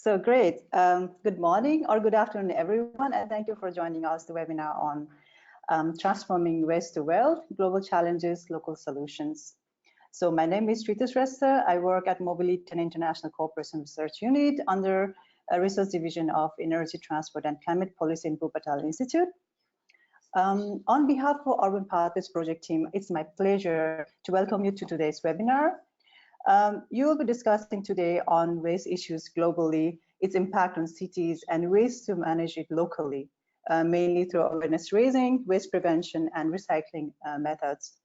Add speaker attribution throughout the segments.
Speaker 1: So great. Good morning or good afternoon, everyone, and thank you for joining us the webinar on Transforming Waste to Wealth, Global Challenges, Local Solutions. So my name is Shrita Shrestha. I work at Mobility and International Cooperation Research Unit under a Research Division of Energy, Transport and Climate Policy in Wuppertal Institute. On behalf of Urban Pathways Project team, it's my pleasure to welcome you to today's webinar. You will be discussing today on waste issues globally, its impact on cities, and ways to manage it locally, mainly through awareness raising, waste prevention, and recycling methods.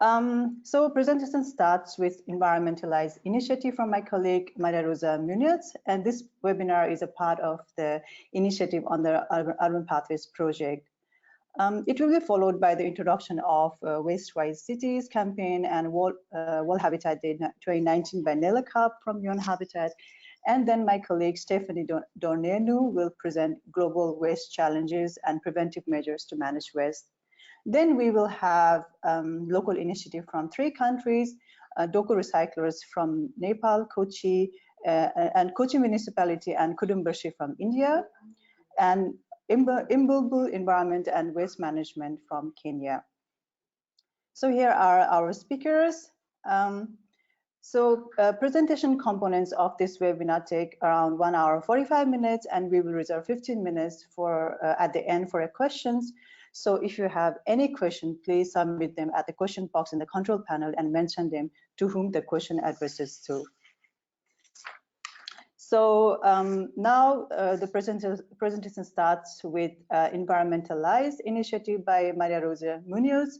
Speaker 1: So presentation starts with Environmentalize initiative from my colleague Maria Rosa Munoz, and this webinar is a part of the initiative on the Urban Pathways project. It will be followed by the introduction of Waste-Wise Cities campaign and World Habitat Day 2019 by Nela Kapp from UN-Habitat. And then my colleague Stephanie Dornenu will present global waste challenges and preventive measures to manage waste. Then we will have local initiative from 3 countries, Doku Recyclers from Nepal, Kochi, and Kochi Municipality and Kudumbashi from India, and Imbulbul Environment and Waste Management from Kenya. So here are our speakers. Presentation components of this webinar take around 1 hour 45 minutes, and we will reserve 15 minutes for at the end for your questions. So if you have any question, please submit them at the question box in the control panel and mention them to whom the question addresses to. So now the presentation starts with Environmentalize initiative by Maria Rosa Munoz.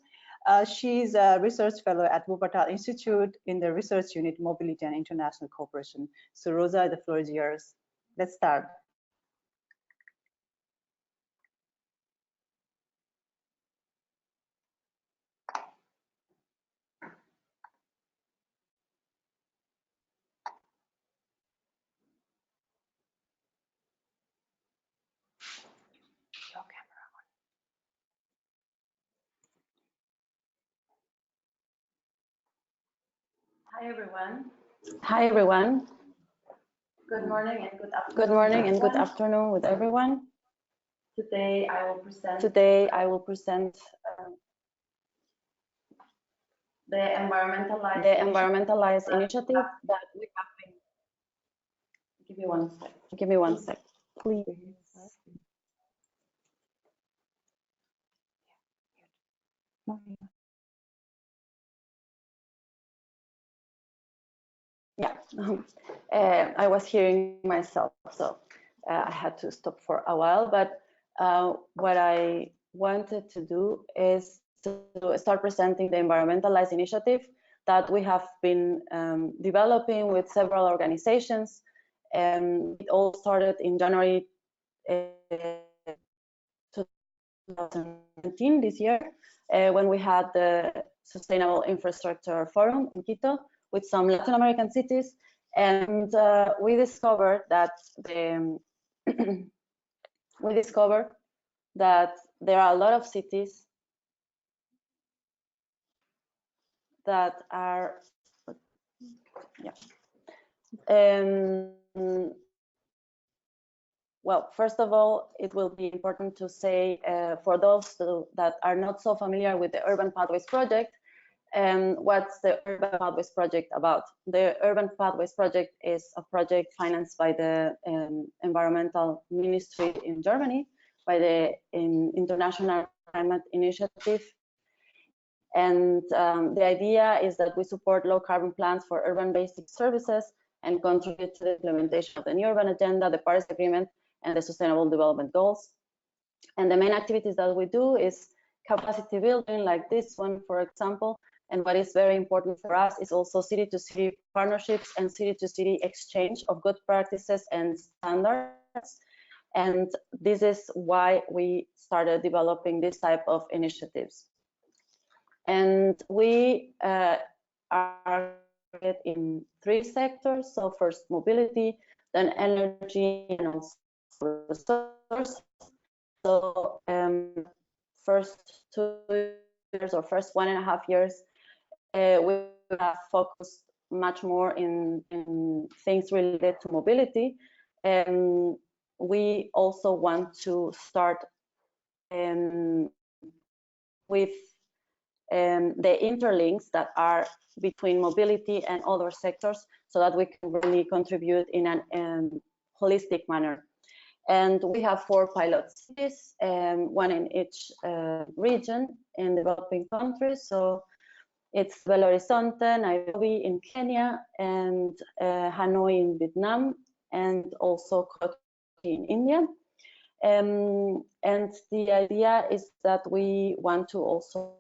Speaker 1: She's a research fellow at Wuppertal Institute in the research unit Mobility and International Cooperation. So Rosa, the floor is yours. Let's start.
Speaker 2: Hi everyone. Hi everyone. Good morning and good afternoon. Good morning and good afternoon with everyone. Today I will present the Environmentalize initiative that we have been. Give me one sec. Give me one sec, please. Yeah, I was hearing myself, so I had to stop for a while. But what I wanted to do is to start presenting the Environmentalize initiative that we have been developing with several organizations. It all started in January 2019, this year, when we had the Sustainable Infrastructure Forum in Quito with some Latin American cities, and we discovered that there are a lot of cities that are, well, first of all, it will be important to say for those that are not so familiar with the Urban Pathways Project, what's the Urban Pathways Project about? The Urban Pathways Project is a project financed by the Environmental Ministry in Germany, by the International Climate Initiative. And the idea is that we support low carbon plans for urban basic services and contribute to the implementation of the New Urban Agenda, the Paris Agreement, and the Sustainable Development Goals. And the main activities that we do is capacity building, like this one, for example. And what is very important for us is also city-to-city partnerships and city-to-city exchange of good practices and standards. And this is why we started developing this type of initiatives. And we are in 3 sectors. So first mobility, then energy, and also resources. So first 2 years or first 1.5 years, we have focused much more in things related to mobility. We also want to start with the interlinks that are between mobility and other sectors, so that we can really contribute in an holistic manner. And we have 4 pilot cities, one in each region in developing countries. So it's Belo Horizonte, Nairobi in Kenya, and Hanoi in Vietnam, and also Kochi in India. And the idea is that we want to also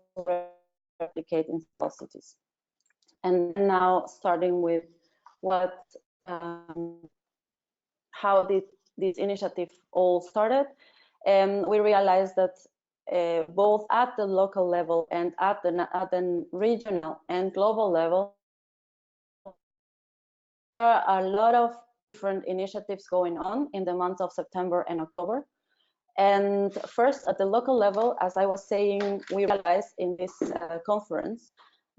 Speaker 2: replicate in small cities. And now, starting with what, how this initiative all started, we realized that both at the local level and at the regional and global level, there are a lot of different initiatives going on in the months of September and October. And first, at the local level, as I was saying, we realized in this conference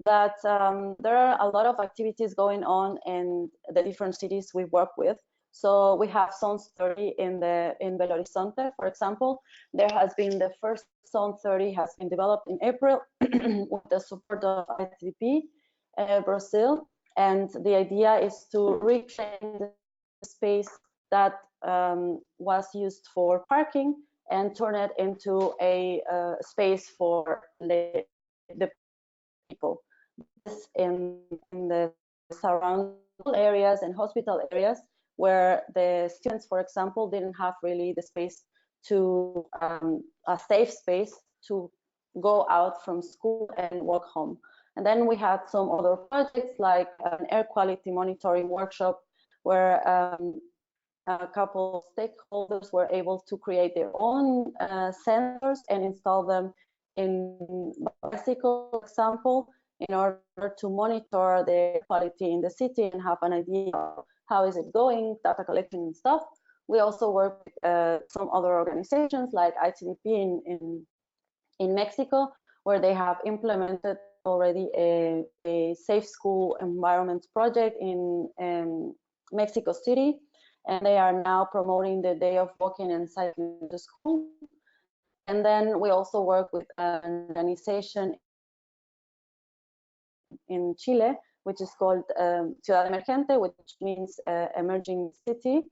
Speaker 2: that there are a lot of activities going on in the different cities we work with. So we have Zones 30 in Belo Horizonte, for example. There has been the first Zone 30 has been developed in April with the support of ITDP Brazil. And the idea is to reclaim the space that was used for parking and turn it into a space for the people in the surrounding areas and hospital areas, where the students, for example, didn't have really the space to a safe space to go out from school and walk home. And then we had some other projects like an air quality monitoring workshop, where a couple of stakeholders were able to create their own sensors and install them in bicycle, for example, in order to monitor the air quality in the city and have an idea of how is it going, data collection and stuff. We also work with some other organizations like ITDP in Mexico, where they have implemented already a safe school environment project in Mexico City, and they are now promoting the day of walking and cycling to school. And then we also work with an organization in Chile, which is called Ciudad Emergente, which means emerging city.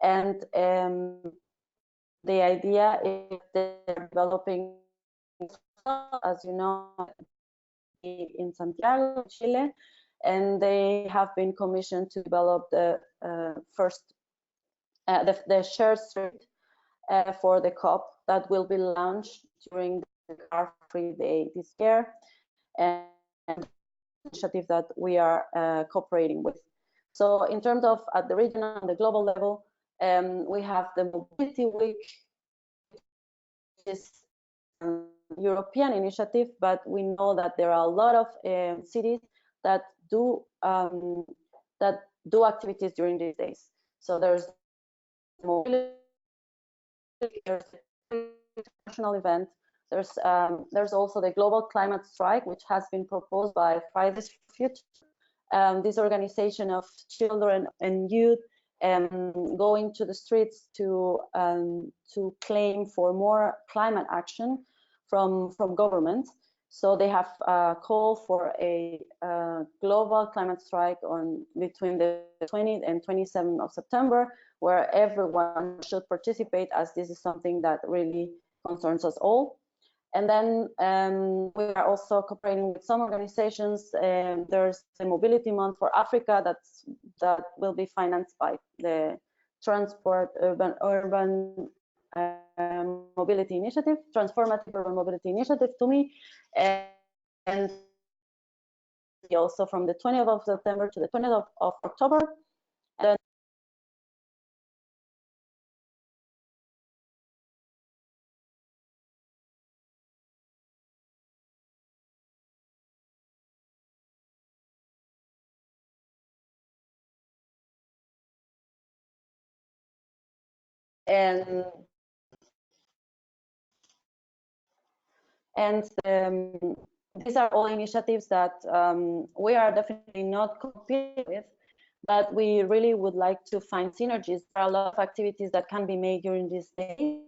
Speaker 2: And the idea is they're developing, as you know, in Santiago, Chile, and they have been commissioned to develop the the shared street for the COP that will be launched during the car-free day this year, and initiative that we are cooperating with. So in terms of at the regional and the global level, we have the Mobility Week, which is a European initiative, but we know that there are a lot of cities that do activities during these days. So there's mobility, there's an international event. There's also the Global Climate Strike, which has been proposed by Fridays for Future, this organization of children and youth going to the streets to claim for more climate action from government. So they have called for a global climate strike between the 20th and 27th of September, where everyone should participate, as this is something that really concerns us all. And then we are also cooperating with some organizations. There's the Mobility Month for Africa that will be financed by the Transport Urban Mobility Initiative, Transformative Urban Mobility Initiative to me, and also from the 20th of September to the 20th of October. And these are all initiatives that we are definitely not competing with, but we really would like to find synergies. There are a lot of activities that can be made during this day,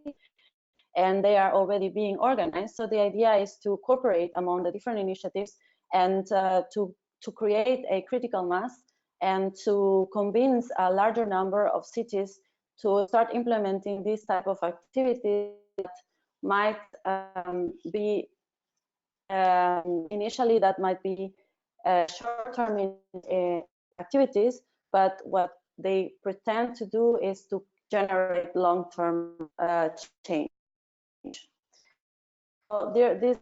Speaker 2: and they are already being organized. So the idea is to cooperate among the different initiatives and to create a critical mass and to convince a larger number of cities to start implementing this type of activities that might be initially that might be short-term activities, but what they pretend to do is to generate long-term change. So these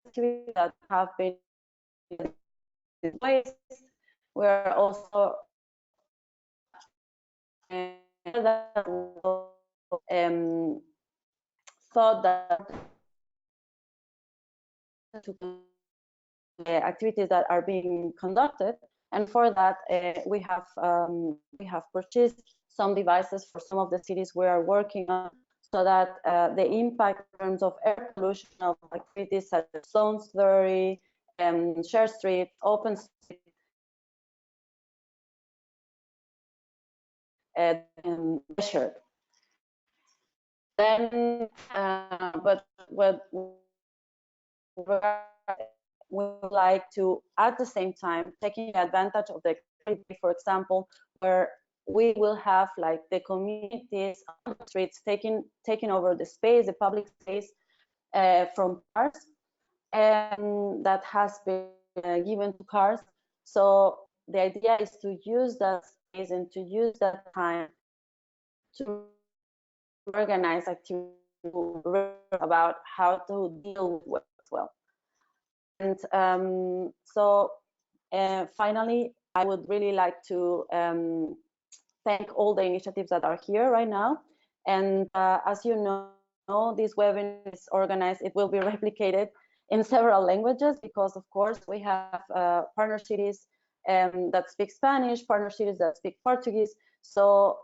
Speaker 2: activities that have been ways, we're also thought that activities that are being conducted, and for that we have purchased some devices for some of the cities we are working on, so that the impact in terms of air pollution of activities such as zones theory, share street, open street, measured. Then, but what we would like to, at the same time, taking advantage of the, for example, where we will have like the communities on the streets taking over the space, the public space from cars, and that has been given to cars. So the idea is to use that space and to use that time to organize activities about how to deal with it as well. And so finally, I would really like to thank all the initiatives that are here right now. And as you know, this webinar is organized, it will be replicated in several languages, because of course we have partner cities that speak Spanish, partner cities that speak Portuguese. So,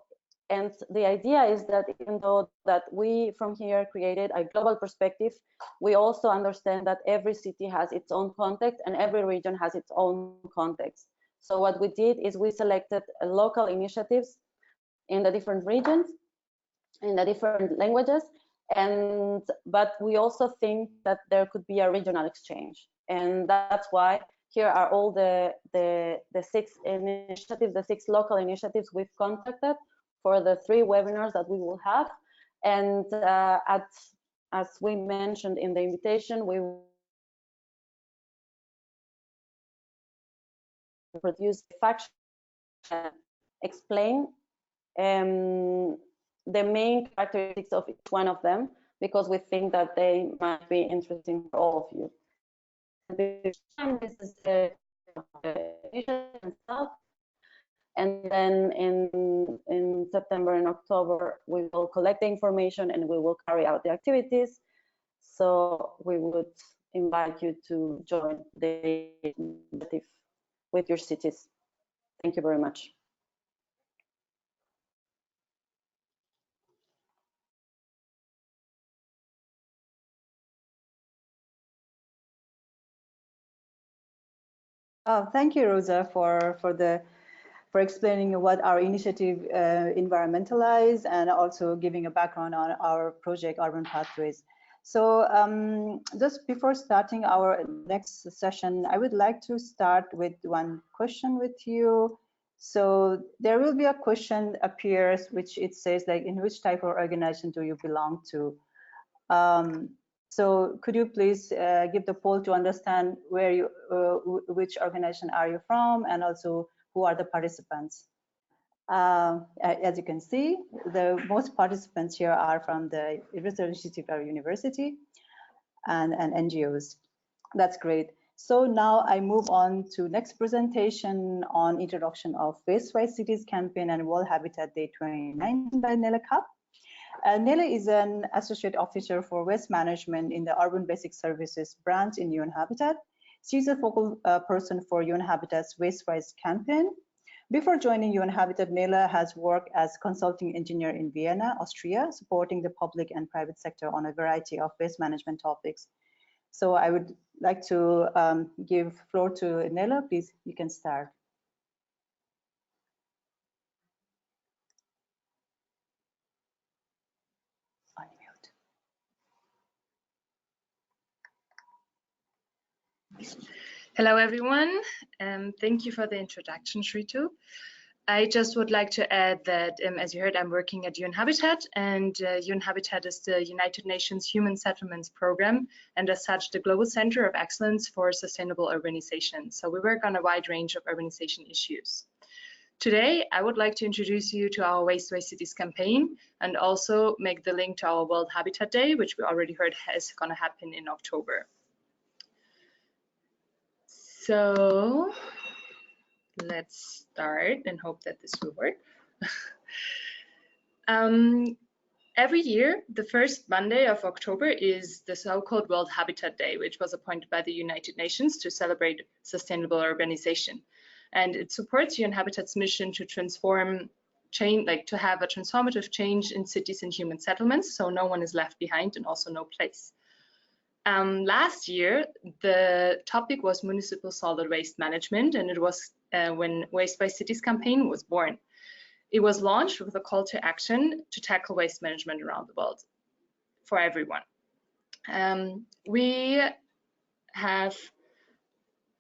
Speaker 2: and the idea is that even though that we from here created a global perspective, we also understand that every city has its own context and every region has its own context. So what we did is we selected local initiatives in the different regions, in the different languages, but we also think that there could be a regional exchange, and that's why here are all the 6 initiatives, the 6 local initiatives we've contacted for the 3 webinars that we will have. And as we mentioned in the invitation, we will produce a fact sheet and explain the main characteristics of each one of them, because we think that they might be interesting for all of you. This is the initiative itself. And then in September and October, we will collect the information and we will carry out the activities. So we would invite you to join the initiative with your cities. Thank you very much.
Speaker 1: Thank you, Rosa, for explaining what our initiative environmentalize, and also giving a background on our project Urban Pathways. So just before starting our next session, I would like to start with one question with you. So there will be a question appears, which it says like, in which type of organization do you belong to? So could you please give the poll to understand where you, which organization are you from, and also who are the participants? As you can see, the most participants here are from the Wuppertal Institute and University and NGOs. That's great. So now I move on to next presentation on introduction of Waste-Wise Cities campaign and World Habitat Day 2019 by Nele Kapp. Nele is an associate officer for waste management in the Urban Basic Services branch in UN-Habitat. She's a focal person for UN-Habitat's Waste-Wise campaign. Before joining UN-Habitat, Nele has worked as consulting engineer in Vienna, Austria, supporting the public and private sector on a variety of waste management topics. So I would like to give floor to Nele. Please, you can start.
Speaker 3: Hello, everyone. Thank you for the introduction, Shritu. I just would like to add that, as you heard, I'm working at UN-Habitat, and UN-Habitat is the United Nations Human Settlements Program, and as such, the Global Center of Excellence for Sustainable Urbanization. So we work on a wide range of urbanization issues. Today, I would like to introduce you to our Waste Cities campaign and also make the link to our World Habitat Day, which we already heard is going to happen in October. So let's start and hope that this will work. Every year, the first Monday of October is the so-called World Habitat Day, which was appointed by the United Nations to celebrate sustainable urbanization. And it supports UN-Habitat's mission to transform change, to have a transformative change in cities and human settlements, so no one is left behind and also no place. Last year, the topic was municipal solid waste management, and it was when Waste by Cities campaign was born. It was launched with a call to action to tackle waste management around the world for everyone. We have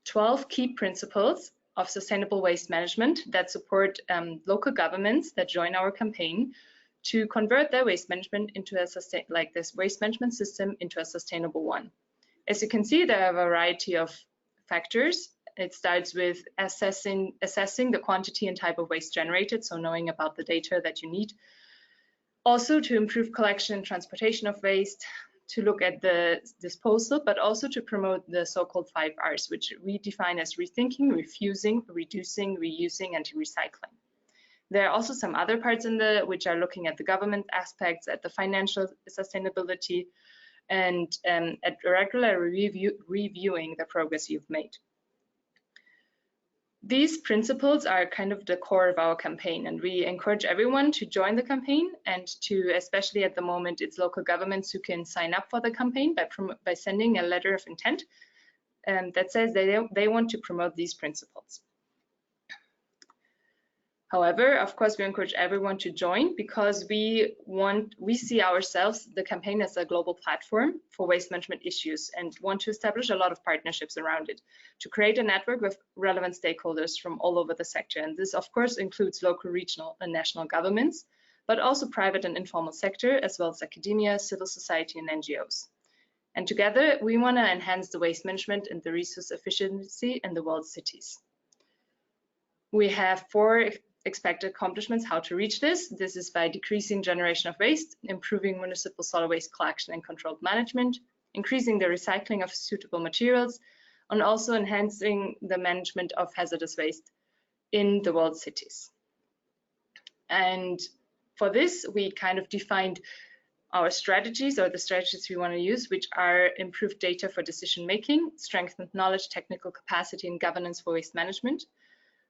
Speaker 3: 12 key principles of sustainable waste management that support local governments that join our campaign to convert their waste management into a this waste management system into a sustainable one. As you can see, there are a variety of factors. It starts with assessing the quantity and type of waste generated, so knowing about the data that you need. Also to improve collection and transportation of waste, to look at the disposal, but also to promote the so-called 5 Rs, which we define as rethinking, refusing, reducing, reusing, and recycling. There are also some other parts which are looking at the government aspects, at the financial sustainability, and at regularly reviewing the progress you've made. These principles are kind of the core of our campaign, and we encourage everyone to join the campaign, and to, especially at the moment, it's local governments who can sign up for the campaign by sending a letter of intent that says they want to promote these principles. However, of course, we encourage everyone to join because we see ourselves, the campaign, as a global platform for waste management issues and want to establish a lot of partnerships around it to create a network with relevant stakeholders from all over the sector. And this, of course, includes local, regional, and national governments, but also private and informal sector, as well as academia, civil society, and NGOs. And together, we want to enhance the waste management and the resource efficiency in the world's cities. We have 4 expected accomplishments how to reach this. This is by decreasing generation of waste, improving municipal solid waste collection and controlled management, increasing the recycling of suitable materials, and also enhancing the management of hazardous waste in the world cities. And for this, we kind of defined our strategies, or the strategies we want to use, which are improved data for decision making, strengthened knowledge, technical capacity, and governance for waste management,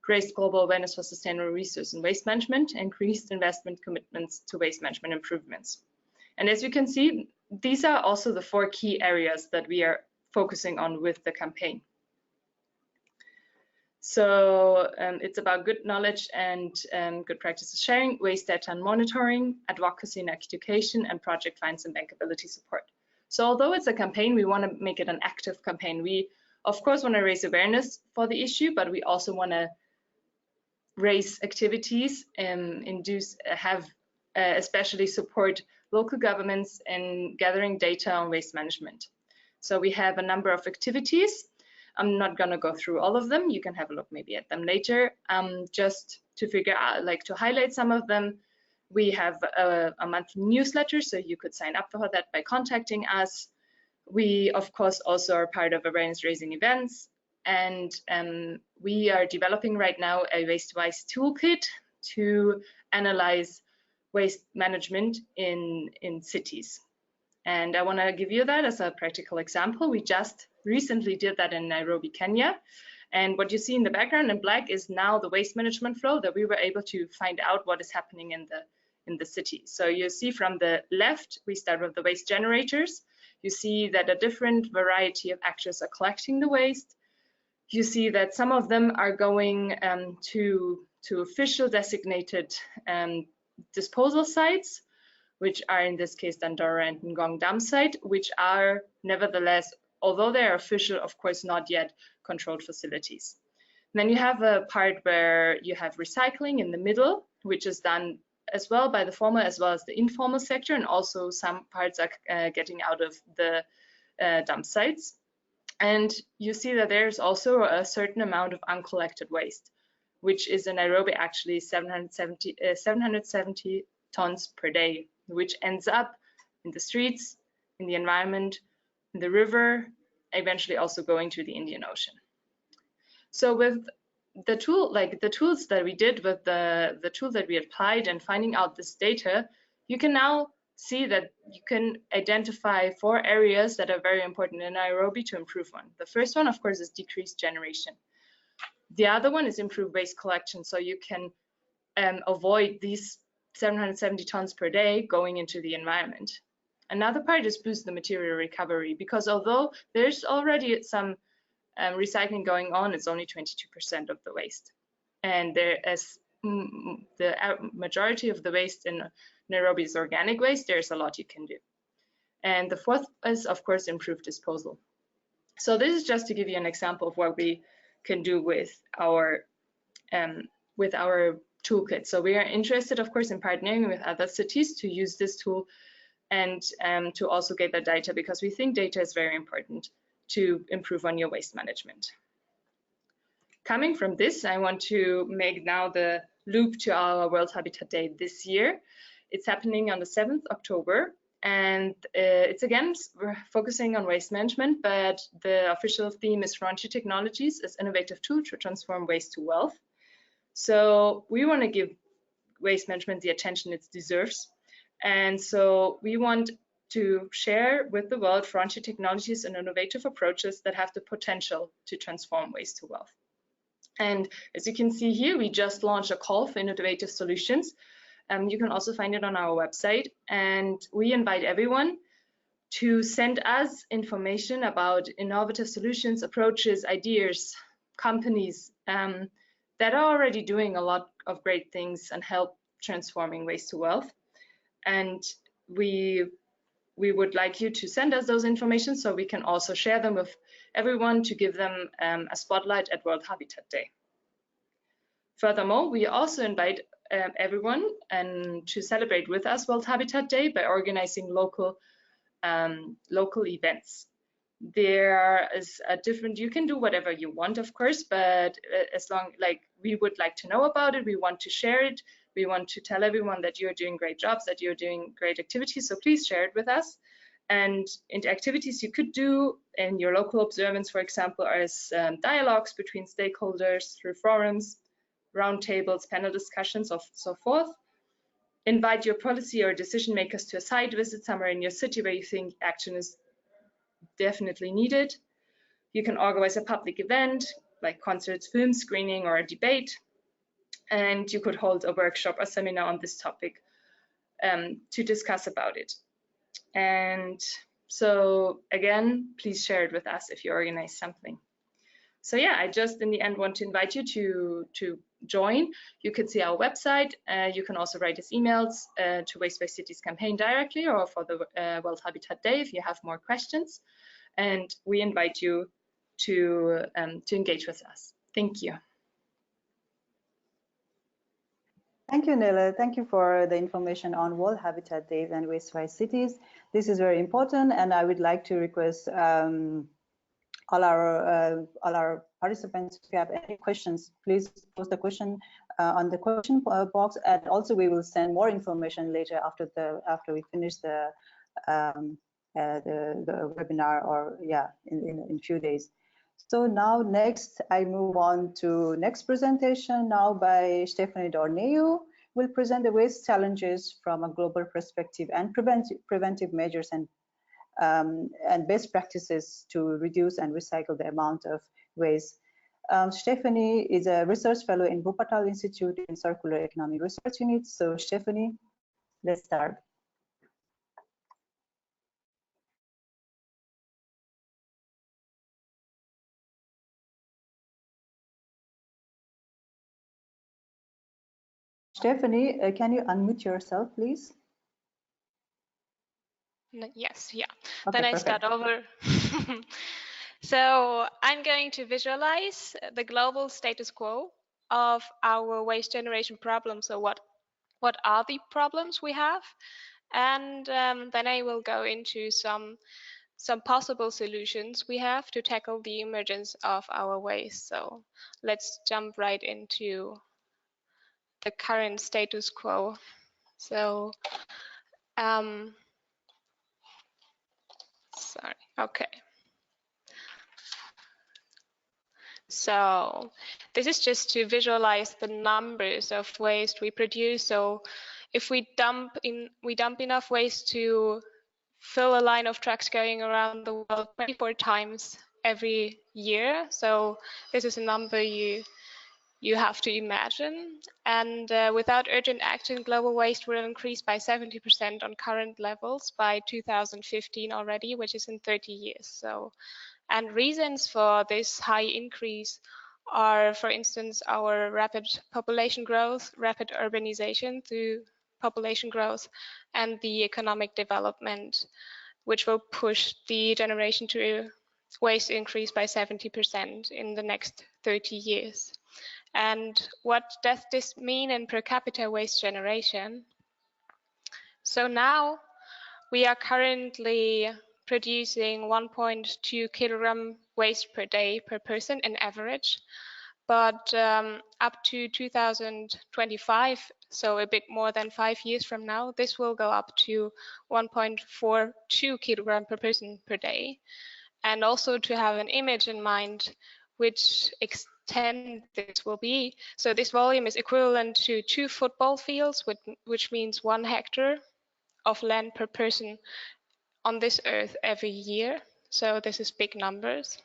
Speaker 3: raised global awareness for sustainable resource and waste management, increased investment commitments to waste management improvements. And as you can see, these are also the 4 key areas that we are focusing on with the campaign. So it's about good knowledge and good practices sharing, waste data and monitoring, advocacy and education, and project finance and bankability support. So although it's a campaign, we want to make it an active campaign. We, of course, want to raise awareness for the issue, but we also want to raise activities and especially support local governments in gathering data on waste management. So we have a number of activities. I'm not going to go through all of them. You can have a look maybe at them later. Just to figure out, to highlight some of them, we have a monthly newsletter, so you could sign up for that by contacting us. We, of course, also are part of awareness raising events. And we are developing right now a waste-wise toolkit to analyze waste management in cities. And I want to give you that as a practical example. We just recently did that in Nairobi, Kenya. And what you see in the background in black is now the waste management flow that we were able to find out what is happening in the city. So you see from the left, we start with the waste generators. You see that a different variety of actors are collecting the waste. You see that some of them are going to official designated disposal sites, which are in this case Dandara and Ngong Dam site, which are nevertheless, although they are official, of course not yet controlled facilities. And then you have a part where you have recycling in the middle, which is done as well by the formal as well as the informal sector, and also some parts are getting out of the dump sites. And you see that there's also a certain amount of uncollected waste, which is in Nairobi actually 770 tons per day, which ends up in the streets, in the environment, in the river, eventually also going to the Indian Ocean. So with the tool, like the tools that we did with the tool that we applied and finding out this data, you can now see that you can identify 4 areas that are very important in Nairobi to improve on. The first one, of course, is decreased generation. The other one is improved waste collection, so you can avoid these 770 tons per day going into the environment. Another part is boost the material recovery, because although there's already some recycling going on, it's only 22% of the waste. And there is the majority of the waste in Nairobi is organic waste, there's a lot you can do. And the fourth is, of course, improved disposal. So this is just to give you an example of what we can do with our toolkit. So we are interested, of course, in partnering with other cities to use this tool and to also gather data, because we think data is very important to improve on your waste management. Coming from this, I want to make now the loop to our World Habitat Day this year. It's happening on the 7th October, and it's again, we're focusing on waste management, but the official theme is Frontier Technologies as innovative tool to transform waste to wealth. So we want to give waste management the attention it deserves. And so we want to share with the world frontier technologies and innovative approaches that have the potential to transform waste to wealth. And as you can see here, we just launched a call for innovative solutions. You can also find it on our website. And we invite everyone to send us information about innovative solutions, approaches, ideas, companies that are already doing a lot of great things and help transforming waste to wealth. And we would like you to send us those information so we can also share them with everyone to give them a spotlight at World Habitat Day. Furthermore, we also invite everyone to celebrate with us World Habitat Day by organizing local events. There is a different, you can do whatever you want, of course, but as long, like, we would like to know about it, we want to share it, we want to tell everyone that you're doing great jobs, that you're doing great activities, so please share it with us. And into activities you could do in your local observance, for example, as dialogues between stakeholders through forums, roundtables, panel discussions, of so forth. Invite your policy or decision makers to a site visit somewhere in your city where you think action is definitely needed. You can organize a public event like concerts, film screening, or a debate. And you could hold a workshop or seminar on this topic to discuss about it. And so again, please share it with us if you organize something. So yeah, I just in the end want to invite you to join. You can see our website. You can also write us emails to Waste by Cities campaign directly, or for the World Habitat Day if you have more questions. And we invite you to engage with us. Thank you.
Speaker 1: Thank you, Nele. Thank you for the information on World Habitat Days and Waste by Cities. This is very important, and I would like to request all our participants, if you have any questions, please post the question on the question box, and also we will send more information later after we finish the webinar, or yeah, in few days. So now next I move on to next presentation now by Stephanie Dorneu. Will present the waste challenges from a global perspective and preventive measures and best practices to reduce and recycle the amount of waste. Stephanie is a research fellow in Wuppertal Institute in Circular Economy Research Unit. So Stephanie, let's start. Stephanie, can you unmute yourself, please?
Speaker 4: Yes, yeah.
Speaker 1: Okay,
Speaker 4: then I
Speaker 1: perfect.
Speaker 4: start over. So I'm going to visualize the global status quo of our waste generation problem. So what are the problems we have? And then I will go into some possible solutions we have to tackle the emergence of our waste. So let's jump right into the current status quo. So sorry, okay. So this is just to visualize the numbers of waste we produce. So if we dump enough waste to fill a line of trucks going around the world 24 times every year. So this is a number you have to imagine. And without urgent action, global waste will increase by 70% on current levels by 2015 already, which is in 30 years. So, and reasons for this high increase are, for instance, our rapid population growth, rapid urbanization through population growth, and the economic development, which will push the generation to waste increase by 70% in the next 30 years. And what does this mean in per capita waste generation? So now we are currently producing 1.2 kilogram waste per day per person in average, but up to 2025, so a bit more than 5 years from now, this will go up to 1.42 kilogram per person per day. And also to have an image in mind which extent this will be. So this volume is equivalent to 2 football fields, which means 1 hectare of land per person on this earth every year. So this is big numbers.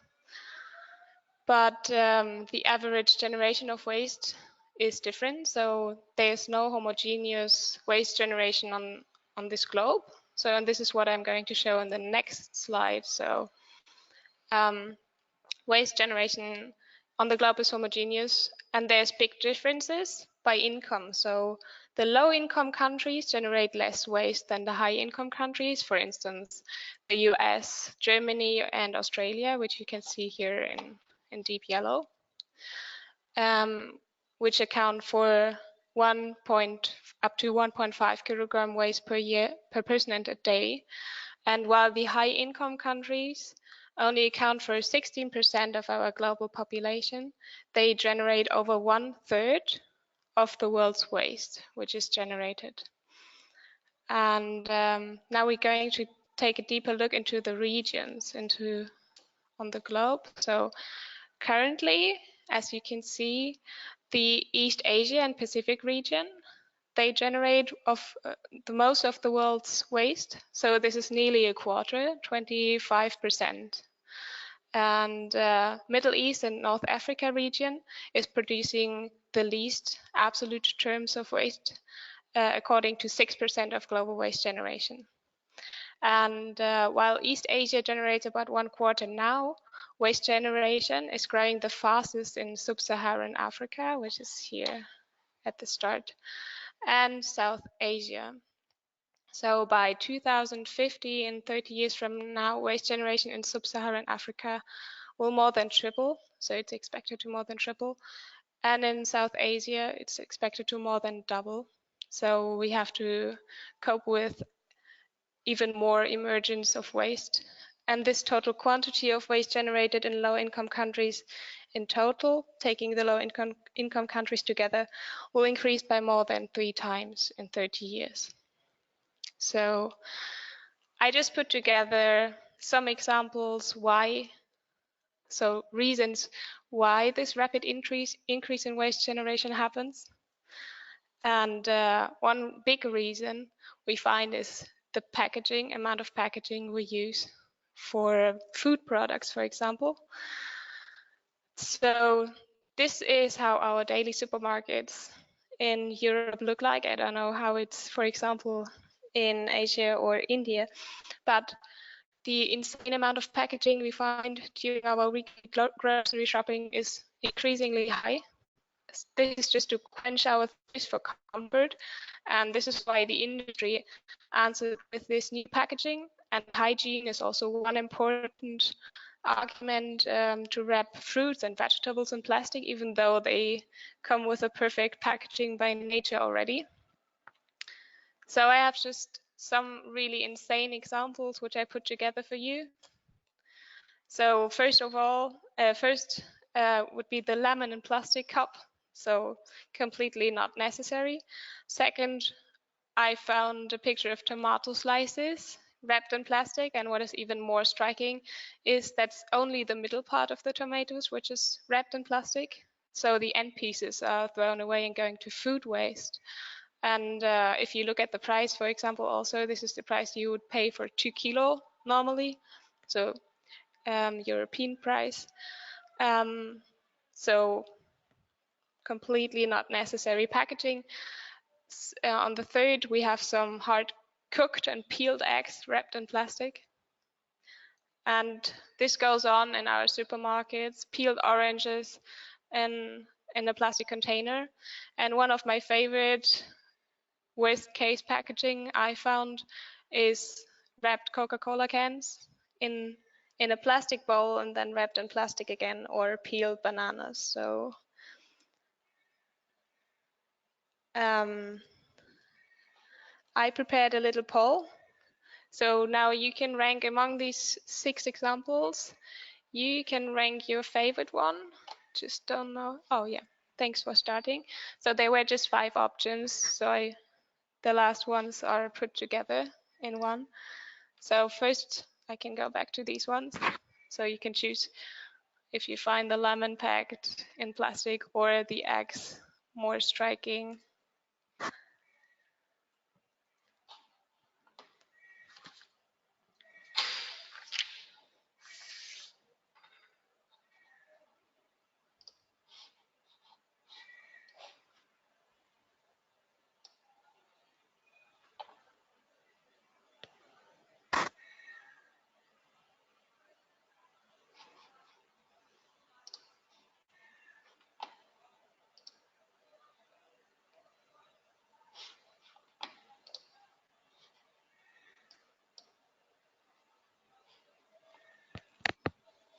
Speaker 4: But the average generation of waste is different. So there's no homogeneous waste generation on this globe. So, and this is what I'm going to show in the next slide. So waste generation on the globe is homogeneous, and there's big differences by income. So the low-income countries generate less waste than the high-income countries, for instance, the US, Germany, and Australia, which you can see here in deep yellow, which account for up to 1.5 kilogram waste per year per person and a day. And while the high-income countries only account for 16% of our global population, they generate over 1/3 of the world's waste, which is generated. And now we're going to take a deeper look into the regions on the globe. So currently, as you can see, the East Asia and Pacific region, they generate the most of the world's waste. So this is nearly a quarter, 25%. And Middle East and North Africa region is producing the least absolute terms of waste, according to 6% of global waste generation. And while East Asia generates about 1/4 now, waste generation is growing the fastest in sub-Saharan Africa, which is here at the start, and South Asia. So by 2050, in 30 years from now, waste generation in sub-Saharan Africa will more than triple. So it's expected to more than triple. And in South Asia, it's expected to more than double. So we have to cope with even more emergence of waste. And this total quantity of waste generated in low-income countries in total, taking the low-income countries together, will increase by more than 3 times in 30 years. So I just put together some examples reasons why this rapid increase in waste generation happens. And one big reason we find is the amount of packaging we use for food products, for example. So this is how our daily supermarkets in Europe look like. I don't know how it's, for example, in Asia or India, but the insane amount of packaging we find during our weekly grocery shopping is increasingly high. This is just to quench our thirst for comfort, and this is why the industry answered with this new packaging. And hygiene is also one important argument to wrap fruits and vegetables in plastic, even though they come with a perfect packaging by nature already. So I have just some really insane examples which I put together for you. So first of all, would be the lemon in plastic cup. So completely not necessary. Second, I found a picture of tomato slices wrapped in plastic, and what is even more striking is that's only the middle part of the tomatoes which is wrapped in plastic. So the end pieces are thrown away and going to food waste. And if you look at the price, for example, also this is the price you would pay for 2 kilo normally. So European price. So completely not necessary packaging. On the third, we have some hard cooked and peeled eggs wrapped in plastic. And this goes on in our supermarkets, peeled oranges in a plastic container. And one of my favorite worst case packaging I found is wrapped Coca-Cola cans in a plastic bowl and then wrapped in plastic again, or peeled bananas. So I prepared a little poll. So now you can rank among these 6 examples. You can rank your favorite one. Just don't know. Oh yeah, thanks for starting. So there were just 5 options. So the last ones are put together in one. So first I can go back to these ones. So you can choose if you find the lemon packed in plastic or the eggs more striking.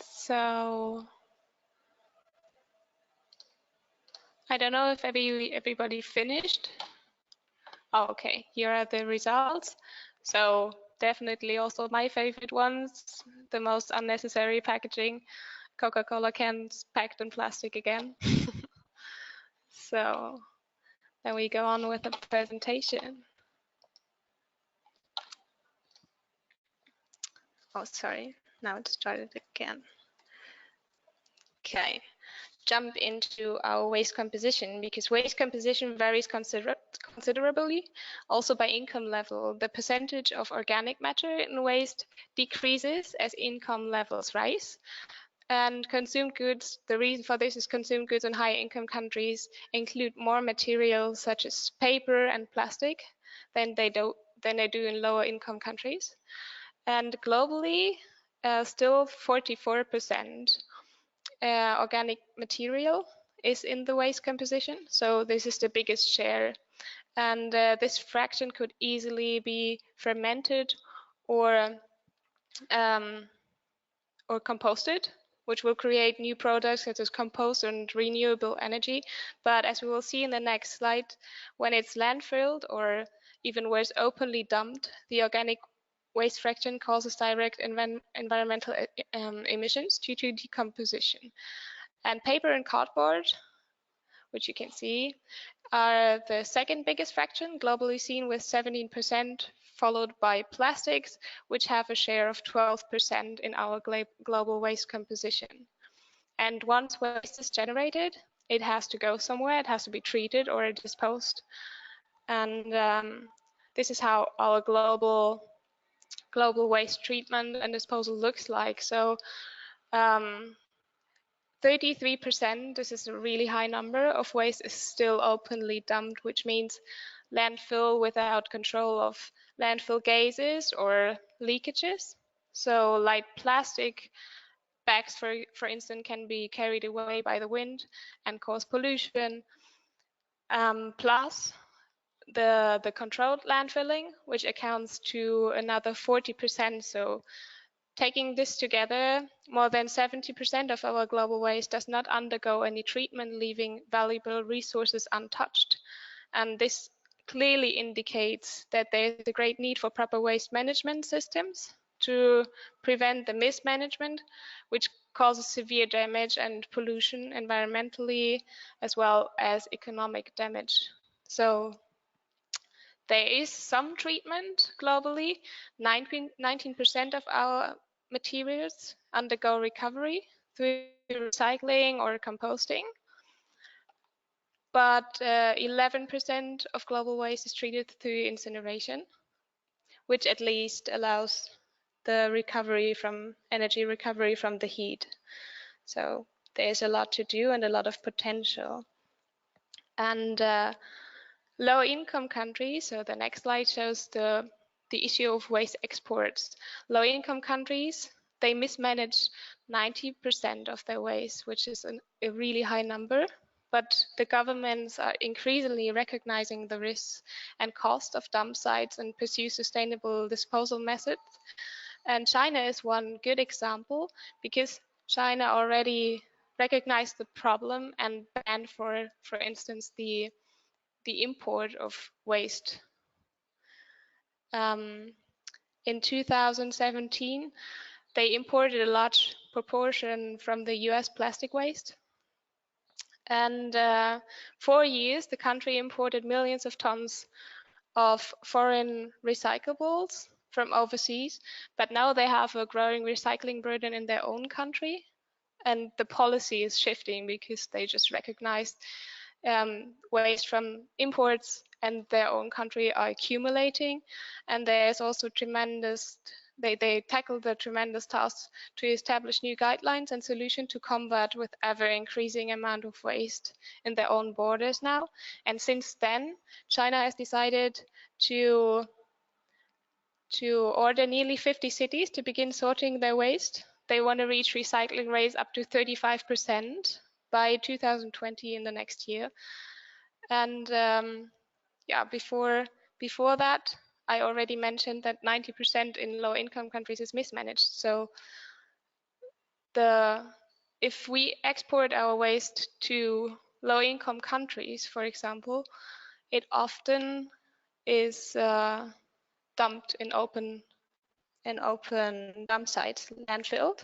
Speaker 4: So I don't know if everybody finished. Oh, okay, here are the results. So definitely also my favorite ones, the most unnecessary packaging, Coca-Cola cans packed in plastic again. So then we go on with the presentation. Oh, sorry, now it started again. Okay, jump into our waste composition, because waste composition varies considerably, also by income level. The percentage of organic matter in waste decreases as income levels rise. And consumed goods, the reason for this is consumed goods in high income countries include more materials such as paper and plastic than they do in lower income countries. And globally, still 44% organic material is in the waste composition. So this is the biggest share. And this fraction could easily be fermented or composted, which will create new products such as compost and renewable energy. But as we will see in the next slide, when it's landfilled or even worse, openly dumped, the organic waste fraction causes direct environmental emissions due to decomposition. And paper and cardboard, which you can see, are the second biggest fraction, globally seen with 17%, followed by plastics, which have a share of 12% in our global waste composition. And once waste is generated, it has to go somewhere, it has to be treated or disposed. And this is how our global waste treatment and disposal looks like. So 33%, this is a really high number, of waste is still openly dumped, which means landfill without control of landfill gases or leakages. So light plastic bags, for instance, can be carried away by the wind and cause pollution. Plus the controlled landfilling, which accounts to another 40%. So taking this together, more than 70% of our global waste does not undergo any treatment, leaving valuable resources untouched. And this clearly indicates that there is a great need for proper waste management systems to prevent the mismanagement, which causes severe damage and pollution environmentally, as well as economic damage. So there is some treatment globally. 19% of our materials undergo recovery through recycling or composting. But 11% of global waste is treated through incineration, which at least allows the recovery from energy recovery from the heat. So there's a lot to do and a lot of potential. And low-income countries, so the next slide shows the issue of waste exports. Low-income countries, they mismanage 90% of their waste, which is a really high number. But the governments are increasingly recognizing the risks and cost of dump sites and pursue sustainable disposal methods. And China is one good example, because China already recognized the problem and banned, for instance, the import of waste. In 2017, they imported a large proportion from the US plastic waste. And 4 years, the country imported millions of tons of foreign recyclables from overseas, but now they have a growing recycling burden in their own country. And the policy is shifting because they just recognized waste from imports and their own country are accumulating. And there's also tremendous, they tackle the tremendous task to establish new guidelines and solutions to combat with ever increasing amount of waste in their own borders now. And since then, China has decided to order nearly 50 cities to begin sorting their waste. They want to reach recycling rates up to 35% by 2020 in the next year. And yeah, before that, I already mentioned that 90% in low-income countries is mismanaged. So if we export our waste to low-income countries, for example, it often is dumped in open dump sites, landfilled.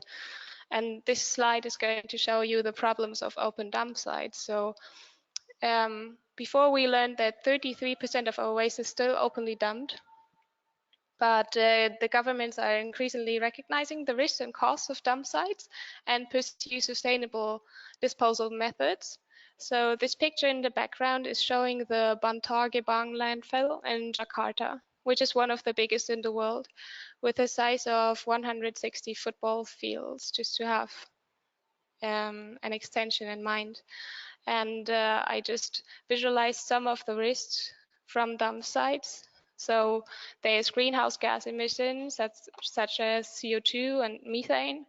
Speaker 4: And this slide is going to show you the problems of open dump sites. So before we learned that 33% of our waste is still openly dumped, but the governments are increasingly recognizing the risks and costs of dump sites and pursue sustainable disposal methods. So this picture in the background is showing the Bantar Gebang landfill in Jakarta, which is one of the biggest in the world, with a size of 160 football fields, just to have an extension in mind. And I just visualized some of the risks from dump sites. So there's greenhouse gas emissions such as CO2 and methane,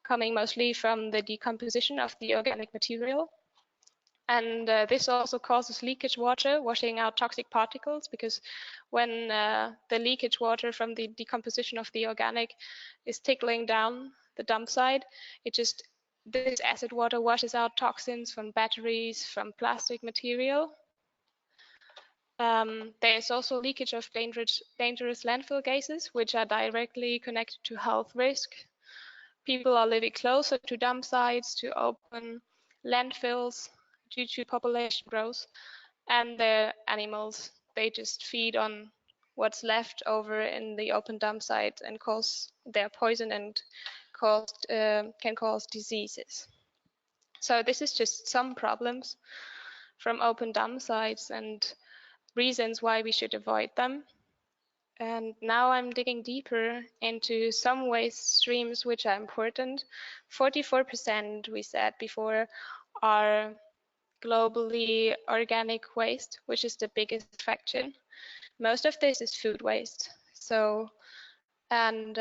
Speaker 4: coming mostly from the decomposition of the organic material. And this also causes leakage water, washing out toxic particles, because when the leakage water from the decomposition of the organic is trickling down the dump site, this acid water washes out toxins from batteries, from plastic material. There's also leakage of dangerous landfill gases, which are directly connected to health risk. People are living closer to dump sites, to open landfills due to population growth, and the animals, they just feed on what's left over in the open dump site and they're poison and can cause diseases. So this is just some problems from open dump sites and reasons why we should avoid them. And now I'm digging deeper into some waste streams which are important. 44%, we said before, are globally organic waste, which is the biggest fraction. Most of this is food waste. So, and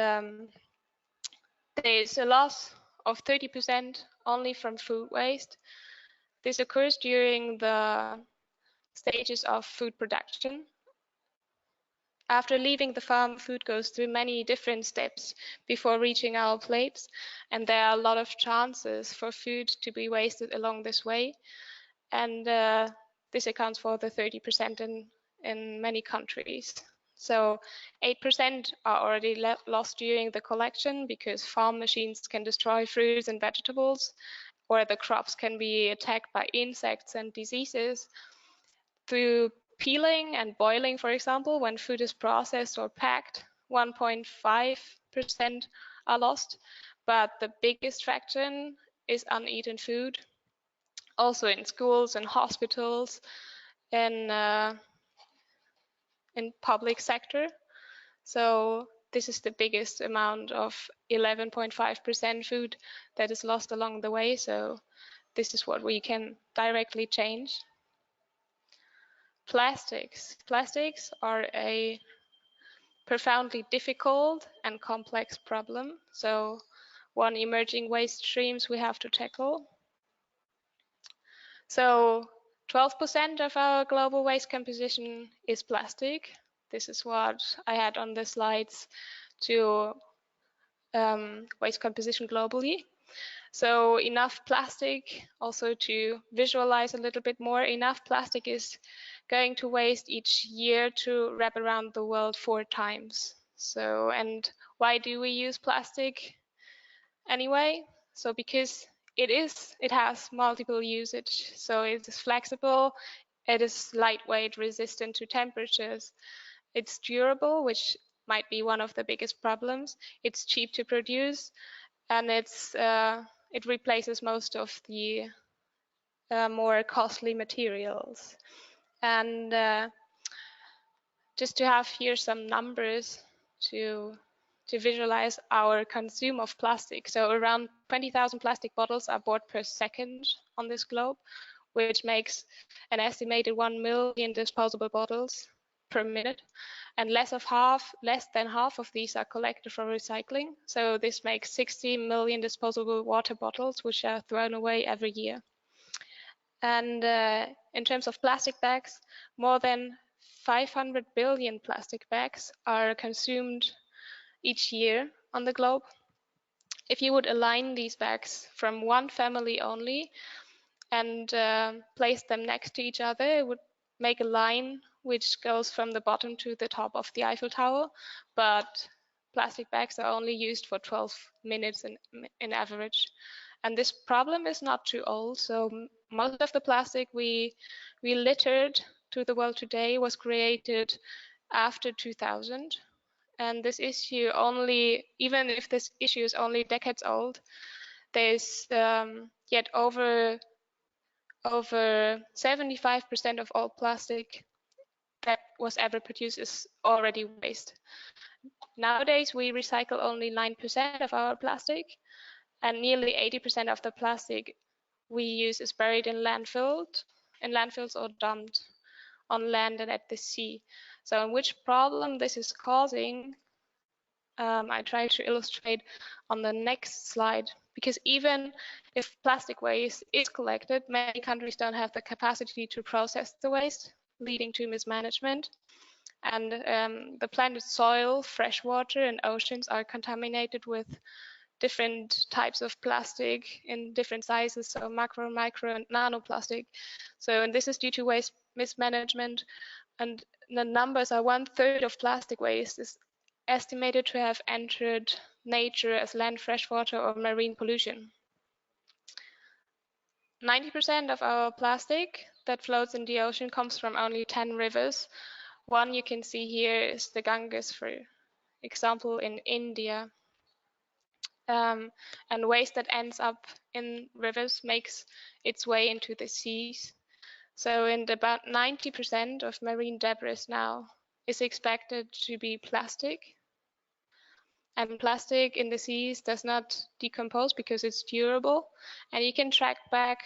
Speaker 4: there's a loss of 30% only from food waste. This occurs during the stages of food production. After leaving the farm, food goes through many different steps before reaching our plates, and there are a lot of chances for food to be wasted along this way. And this accounts for the 30% in many countries. So 8% are already lost during the collection because farm machines can destroy fruits and vegetables, or the crops can be attacked by insects and diseases. Through peeling and boiling, for example, when food is processed or packed, 1.5% are lost, but the biggest fraction is uneaten food. Also in schools and hospitals, in public sector. So this is the biggest amount of 11.5% food that is lost along the way. So this is what we can directly change. Plastics. Plastics are a profoundly difficult and complex problem. So one emerging waste streams we have to tackle. So 12% of our global waste composition is plastic. This is what I had on the slides to waste composition globally. So enough plastic, also to visualize a little bit more, enough plastic is going to waste each year to wrap around the world 4 times. So, and why do we use plastic anyway? So because it has multiple usage. So it is flexible, it is lightweight, resistant to temperatures. It's durable, which might be one of the biggest problems. It's cheap to produce, and it replaces most of the more costly materials. And just to have here some numbers to visualize our consume of plastic. So around 20,000 plastic bottles are bought per second on this globe, which makes an estimated 1 million disposable bottles per minute. And less than half of these are collected for recycling. So this makes 60 million disposable water bottles, which are thrown away every year. And in terms of plastic bags, more than 500 billion plastic bags are consumed each year on the globe. If you would align these bags from one family only and place them next to each other, it would make a line which goes from the bottom to the top of the Eiffel Tower, but plastic bags are only used for 12 minutes in average. And this problem is not too old, so most of the plastic we littered to the world today was created after 2000. And this issue even if this issue is only decades old, there's yet over 75% of all plastic that was ever produced is already waste. Nowadays, we recycle only 9% of our plastic, and nearly 80% of the plastic we use is buried in landfills or dumped on land and at the sea. So which problem this is causing, I try to illustrate on the next slide, because even if plastic waste is collected, many countries don't have the capacity to process the waste, leading to mismanagement. And the planet's soil, fresh water, and oceans are contaminated with different types of plastic in different sizes, so macro, micro, and nanoplastic. So, and this is due to waste mismanagement, and the numbers are 1/3 of plastic waste is estimated to have entered nature as land, freshwater, or marine pollution. 90% of our plastic that floats in the ocean comes from only 10 rivers. One you can see here is the Ganges, for example, in India. And waste that ends up in rivers makes its way into the seas. So, and about 90% of marine debris now is expected to be plastic. And plastic in the seas does not decompose because it's durable. And you can track back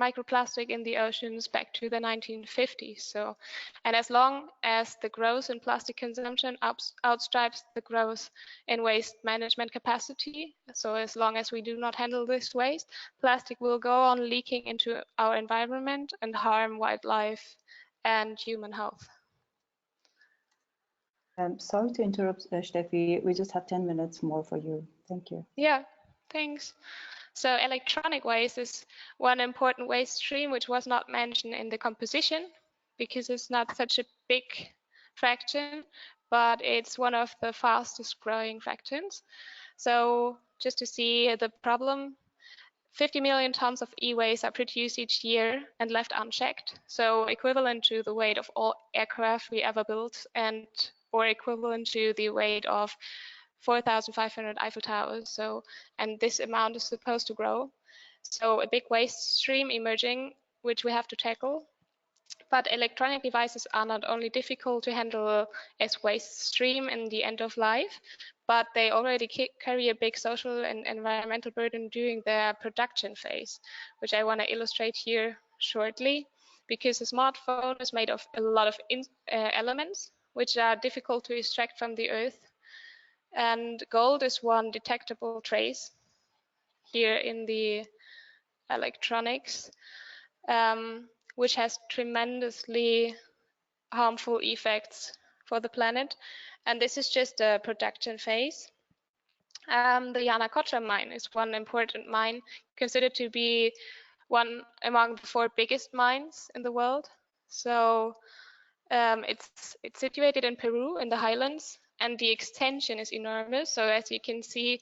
Speaker 4: microplastic in the oceans back to the 1950s. So, and as long as the growth in plastic consumption outstrips the growth in waste management capacity, so as long as we do not handle this waste, plastic will go on leaking into our environment and harm wildlife and human health.
Speaker 1: Sorry to interrupt, Steffi. We just have 10 minutes more for you. Thank you.
Speaker 4: Yeah, thanks. So electronic waste is one important waste stream which was not mentioned in the composition because it's not such a big fraction, but it's one of the fastest growing fractions. So just to see the problem, 50 million tons of e-waste are produced each year and left unchecked. So equivalent to the weight of all aircraft we ever built, and or equivalent to the weight of 4,500 Eiffel Towers. So, and this amount is supposed to grow. So a big waste stream emerging, which we have to tackle. But electronic devices are not only difficult to handle as waste stream in the end of life, but they already carry a big social and environmental burden during their production phase, which I want to illustrate here shortly, because a smartphone is made of a lot of elements which are difficult to extract from the earth. And gold is one detectable trace here in the electronics, which has tremendously harmful effects for the planet. And this is just a production phase. The Yanacocha mine is one important mine, considered to be one among the 4 biggest mines in the world. So it's situated in Peru in the highlands, and the extension is enormous. So as you can see,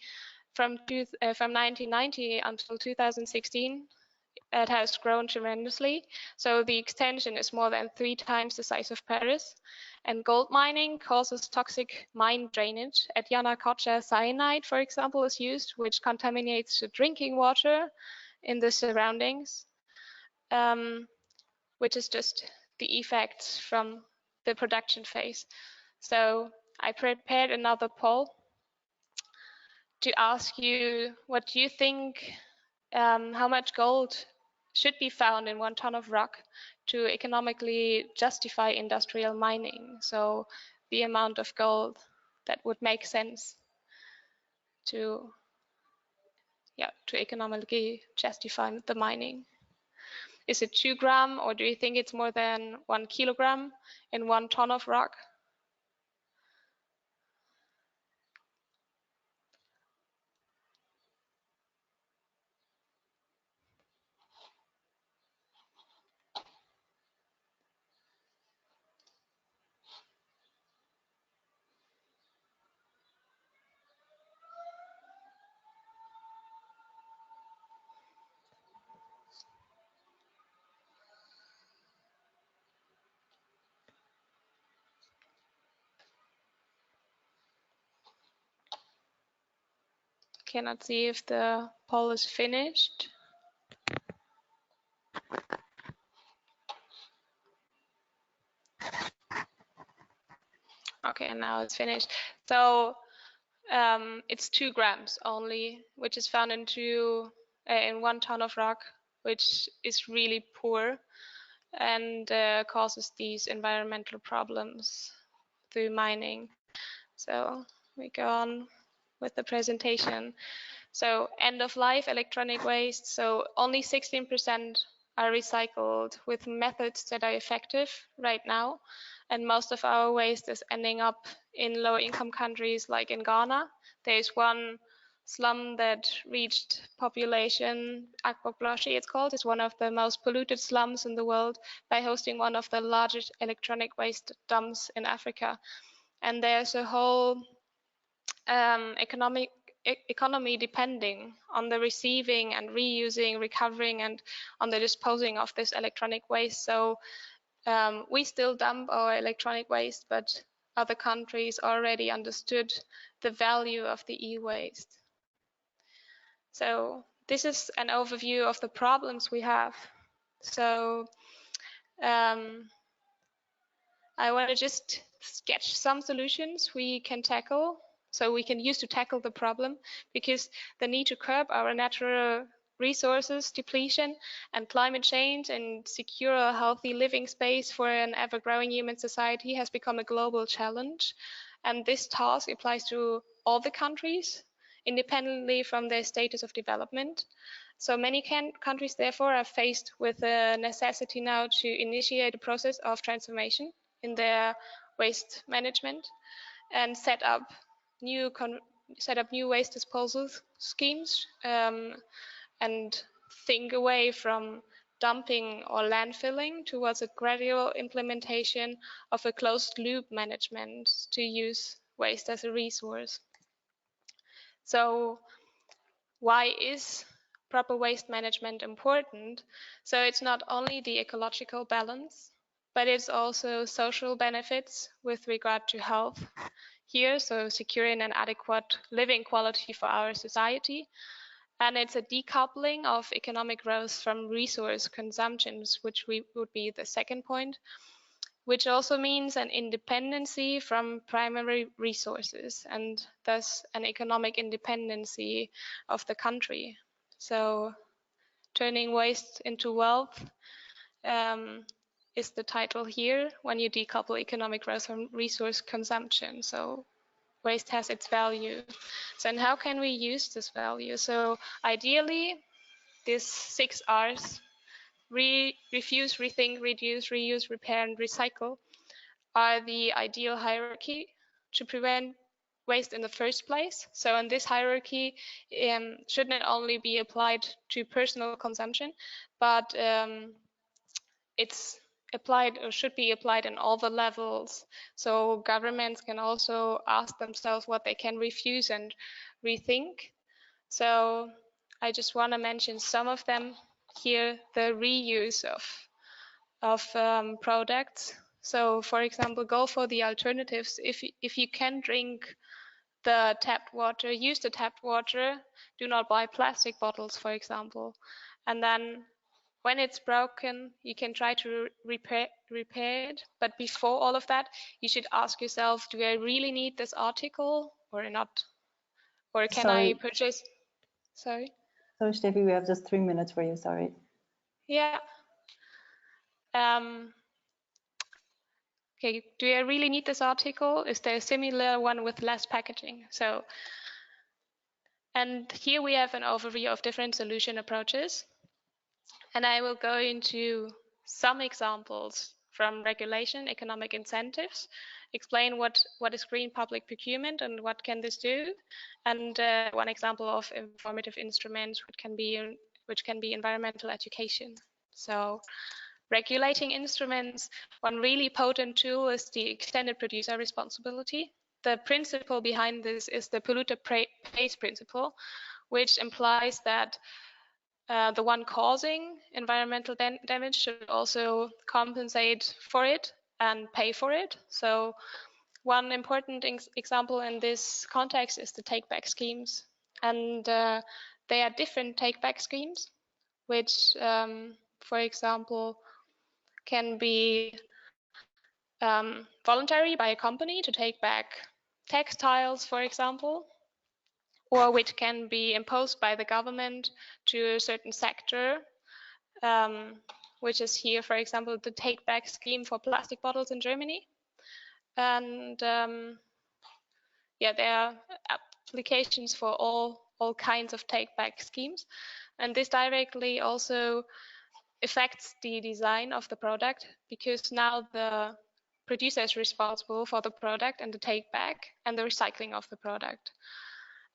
Speaker 4: from 1990 until 2016, it has grown tremendously. So the extension is more than 3 times the size of Paris. And gold mining causes toxic mine drainage. At Yanacocha, cyanide, for example, is used, which contaminates the drinking water in the surroundings, which is just the effects from the production phase. So I prepared another poll to ask you, what do you think, how much gold should be found in 1 ton of rock to economically justify industrial mining? So the amount of gold that would make sense to economically justify the mining. Is it 2 grams, or do you think it's more than 1 kilogram in 1 ton of rock? Cannot see if the poll is finished. Okay, now it's finished. So it's 2 grams only, which is found in 1 ton of rock, which is really poor and causes these environmental problems through mining. So we go on with the presentation. So end of life electronic waste. So only 16% are recycled with methods that are effective right now. And most of our waste is ending up in low income countries like in Ghana. There is one slum that reached population, Akpokloshi it's called. It's one of the most polluted slums in the world by hosting one of the largest electronic waste dumps in Africa. And there's a whole economy depending on the receiving and reusing, recovering, and on the disposing of this electronic waste. So we still dump our electronic waste, but other countries already understood the value of the e-waste. So this is an overview of the problems we have. So I want to just sketch some solutions we can tackle, so we can use to tackle the problem, because the need to curb our natural resources depletion and climate change and secure a healthy living space for an ever-growing human society has become a global challenge. And this task applies to all the countries, independently from their status of development. So many countries, therefore, are faced with the necessity now to initiate a process of transformation in their waste management and set up new waste disposal schemes, and think away from dumping or landfilling towards a gradual implementation of a closed loop management to use waste as a resource. So why is proper waste management important? So it's not only the ecological balance, but it's also social benefits with regard to health here, so securing an adequate living quality for our society. And it's a decoupling of economic growth from resource consumptions, which would be the second point, which also means an independency from primary resources and thus an economic independency of the country. So turning waste into wealth is the title here when you decouple economic growth from resource consumption. So waste has its value. So, and how can we use this value? So ideally, these 6 R's, refuse, rethink, reduce, reuse, repair, and recycle, are the ideal hierarchy to prevent waste in the first place. So in this hierarchy, should not only be applied to personal consumption, but it's applied or should be applied in all the levels. So governments can also ask themselves what they can refuse and rethink. So I just want to mention some of them here: the reuse of products. So for example, go for the alternatives. If you can drink the tapped water, use the tapped water, do not buy plastic bottles, for example. And then when it's broken, you can try to repair it. But before all of that, you should ask yourself, do I really need this article or not? Or can I purchase? Sorry,
Speaker 1: Steffi, we have just 3 minutes for you, sorry.
Speaker 4: Yeah. Okay, do I really need this article? Is there a similar one with less packaging? So, and here we have an overview of different solution approaches. And I will go into some examples from regulation, economic incentives, explain what is green public procurement and what can this do, and one example of informative instruments which can be environmental education. So regulating instruments, one really potent tool is the extended producer responsibility. The principle behind this is the polluter pays principle, which implies that the one causing environmental damage should also compensate for it and pay for it. So one important example in this context is the take-back schemes. And they are different take-back schemes, which, for example, can be voluntary by a company to take back textiles, for example, or which can be imposed by the government to a certain sector, which is here, for example, the take-back scheme for plastic bottles in Germany. And yeah, there are applications for all kinds of take-back schemes. And this directly also affects the design of the product, because now the producer is responsible for the product and the take-back and the recycling of the product.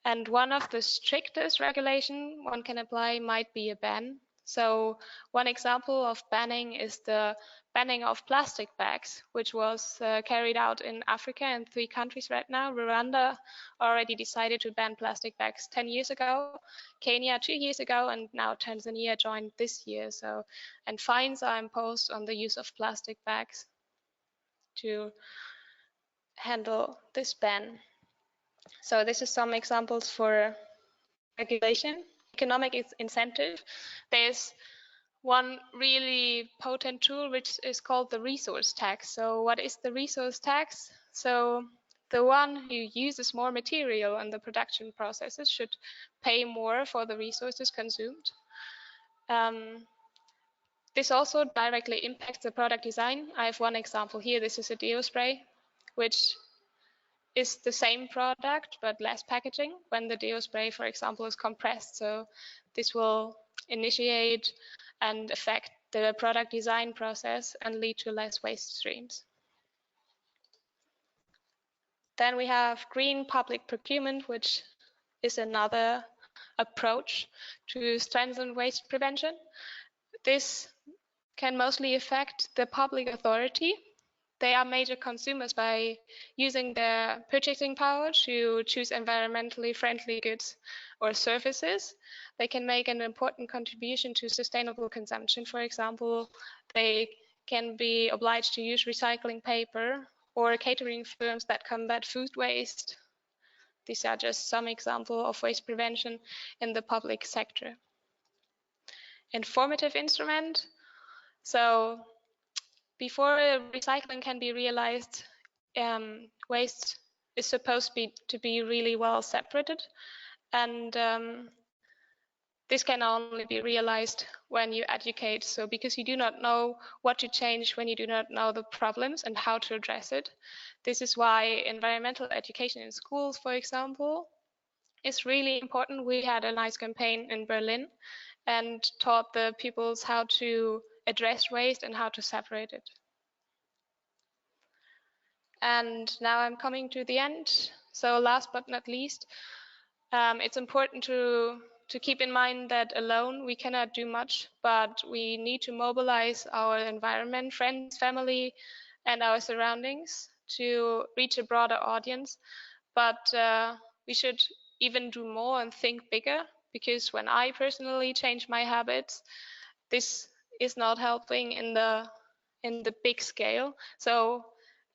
Speaker 4: And one of the strictest regulation one can apply might be a ban. So one example of banning is the banning of plastic bags, which was carried out in Africa in 3 countries right now. Rwanda already decided to ban plastic bags 10 years ago, Kenya 2 years ago, and now Tanzania joined this year. So, and fines are imposed on the use of plastic bags to handle this ban. So this is some examples for regulation. Economic incentive. There's one really potent tool which is called the resource tax. So what is the resource tax? So the one who uses more material in the production processes should pay more for the resources consumed. This also directly impacts the product design. I have one example here. This is a deo spray, which is the same product but less packaging when the deo spray, for example, is compressed. So this will initiate and affect the product design process and lead to less waste streams. Then we have green public procurement, which is another approach to strengthen waste prevention. This can mostly affect the public authority. They are major consumers by using their purchasing power to choose environmentally friendly goods or services. They can make an important contribution to sustainable consumption. For example, they can be obliged to use recycling paper or catering firms that combat food waste. These are just some examples of waste prevention in the public sector. Informative instrument. So before recycling can be realized, waste is supposed to be really well separated, and this can only be realized when you educate. So because you do not know what to change when you do not know the problems and how to address it. This is why environmental education in schools, for example, is really important. We had a nice campaign in Berlin and taught the pupils how to address waste and how to separate it. And now I'm coming to the end. So last but not least, it's important to keep in mind that alone we cannot do much, but we need to mobilize our environment, friends, family, and our surroundings to reach a broader audience. But we should even do more and think bigger, because when I personally change my habits, this is not helping in the big scale. So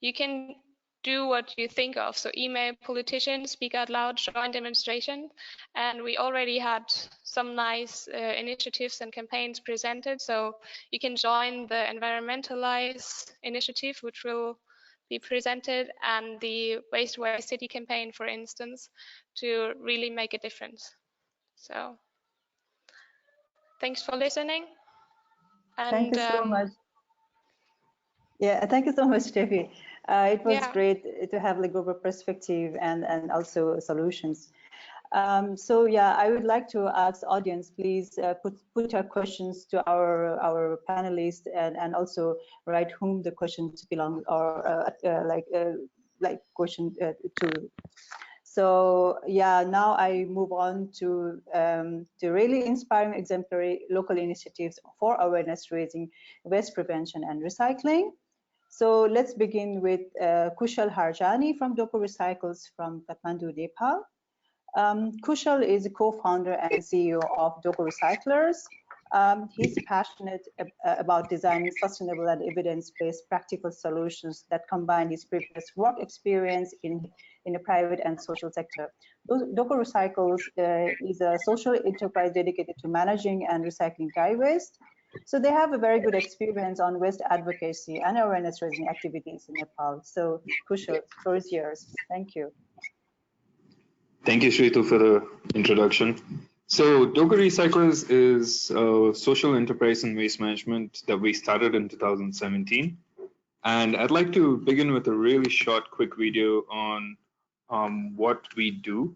Speaker 4: you can do what you think of. So email politicians, speak out loud, join demonstrations. And we already had some nice initiatives and campaigns presented. So you can join the Environmentalize initiative, which will be presented, and the Waste Away City campaign, for instance, to really make a difference. So thanks for listening. And,
Speaker 1: thank you so much. Yeah, thank you so much, Steffi. It was great to have the global perspective and also solutions. So yeah, I would like to ask audience, please put your questions to our panelists and also write whom the questions belong, or like question to. So yeah, now I move on to really inspiring exemplary local initiatives for awareness raising, waste prevention and recycling. So let's begin with Kushal Harjani from Doko Recycles from Kathmandu, Nepal. Kushal is a co-founder and CEO of Doko Recyclers. He's passionate about designing sustainable and evidence-based practical solutions that combine his previous work experience in the private and social sector. Doko Recycles is a social enterprise dedicated to managing and recycling dry waste. So they have a very good experience on waste advocacy and awareness raising activities in Nepal. So Kushal, the floor is yours. Thank you.
Speaker 5: Thank you, Shritu, for the introduction. So Doko Recyclers is a social enterprise in waste management that we started in 2017. And I'd like to begin with a really short, quick video on what we do.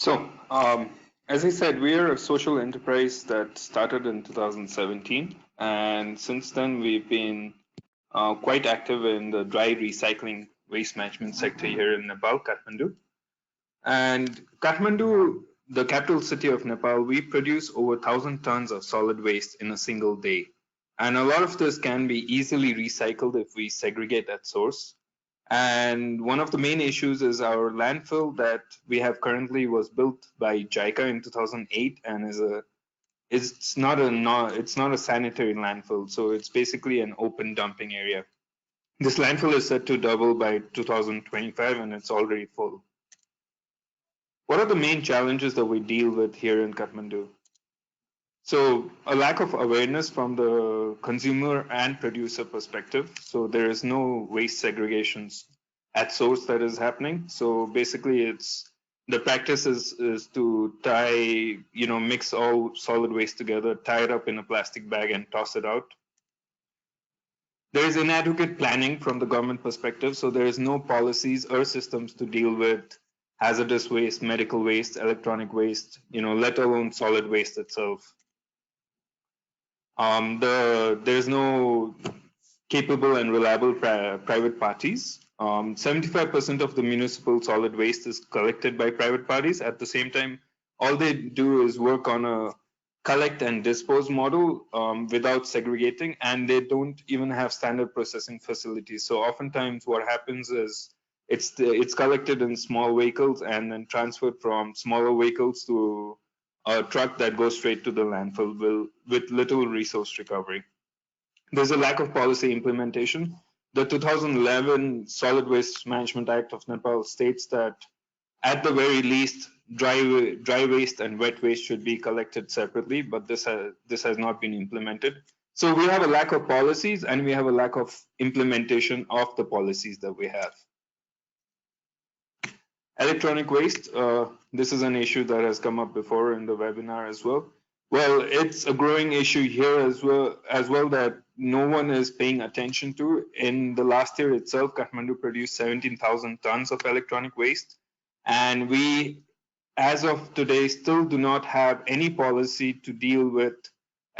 Speaker 5: So, as I said, we are a social enterprise that started in 2017, and since then we've been quite active in the dry recycling waste management sector here in Nepal, Kathmandu. And Kathmandu, the capital city of Nepal, we produce over 1,000 tons of solid waste in a single day. And a lot of this can be easily recycled if we segregate at source. And one of the main issues is our landfill that we have currently was built by JICA in 2008 and it's not a sanitary landfill, so it's basically an open dumping area. This landfill is set to double by 2025 and it's already full. What are the main challenges that we deal with here in Kathmandu? So a lack of awareness from the consumer and producer perspective. So there is no waste segregations at source that is happening. So basically the practice is to tie, mix all solid waste together, tie it up in a plastic bag and toss it out. There is inadequate planning from the government perspective. So there is no policies or systems to deal with hazardous waste, medical waste, electronic waste, let alone solid waste itself. There's no capable and reliable private parties. 75% of the municipal solid waste is collected by private parties. At the same time, all they do is work on a collect and dispose model without segregating, and they don't even have standard processing facilities. So oftentimes what happens is it's collected in small vehicles and then transferred from smaller vehicles to a truck that goes straight to the landfill with little resource recovery. There's a lack of policy implementation. The 2011 Solid Waste Management Act of Nepal states that at the very least, dry waste and wet waste should be collected separately, but this has not been implemented. So we have a lack of policies and we have a lack of implementation of the policies that we have. Electronic waste, this is an issue that has come up before in the webinar as well. Well, it's a growing issue here as well that no one is paying attention to. In the last year itself, Kathmandu produced 17,000 tons of electronic waste. And we, as of today, still do not have any policy to deal with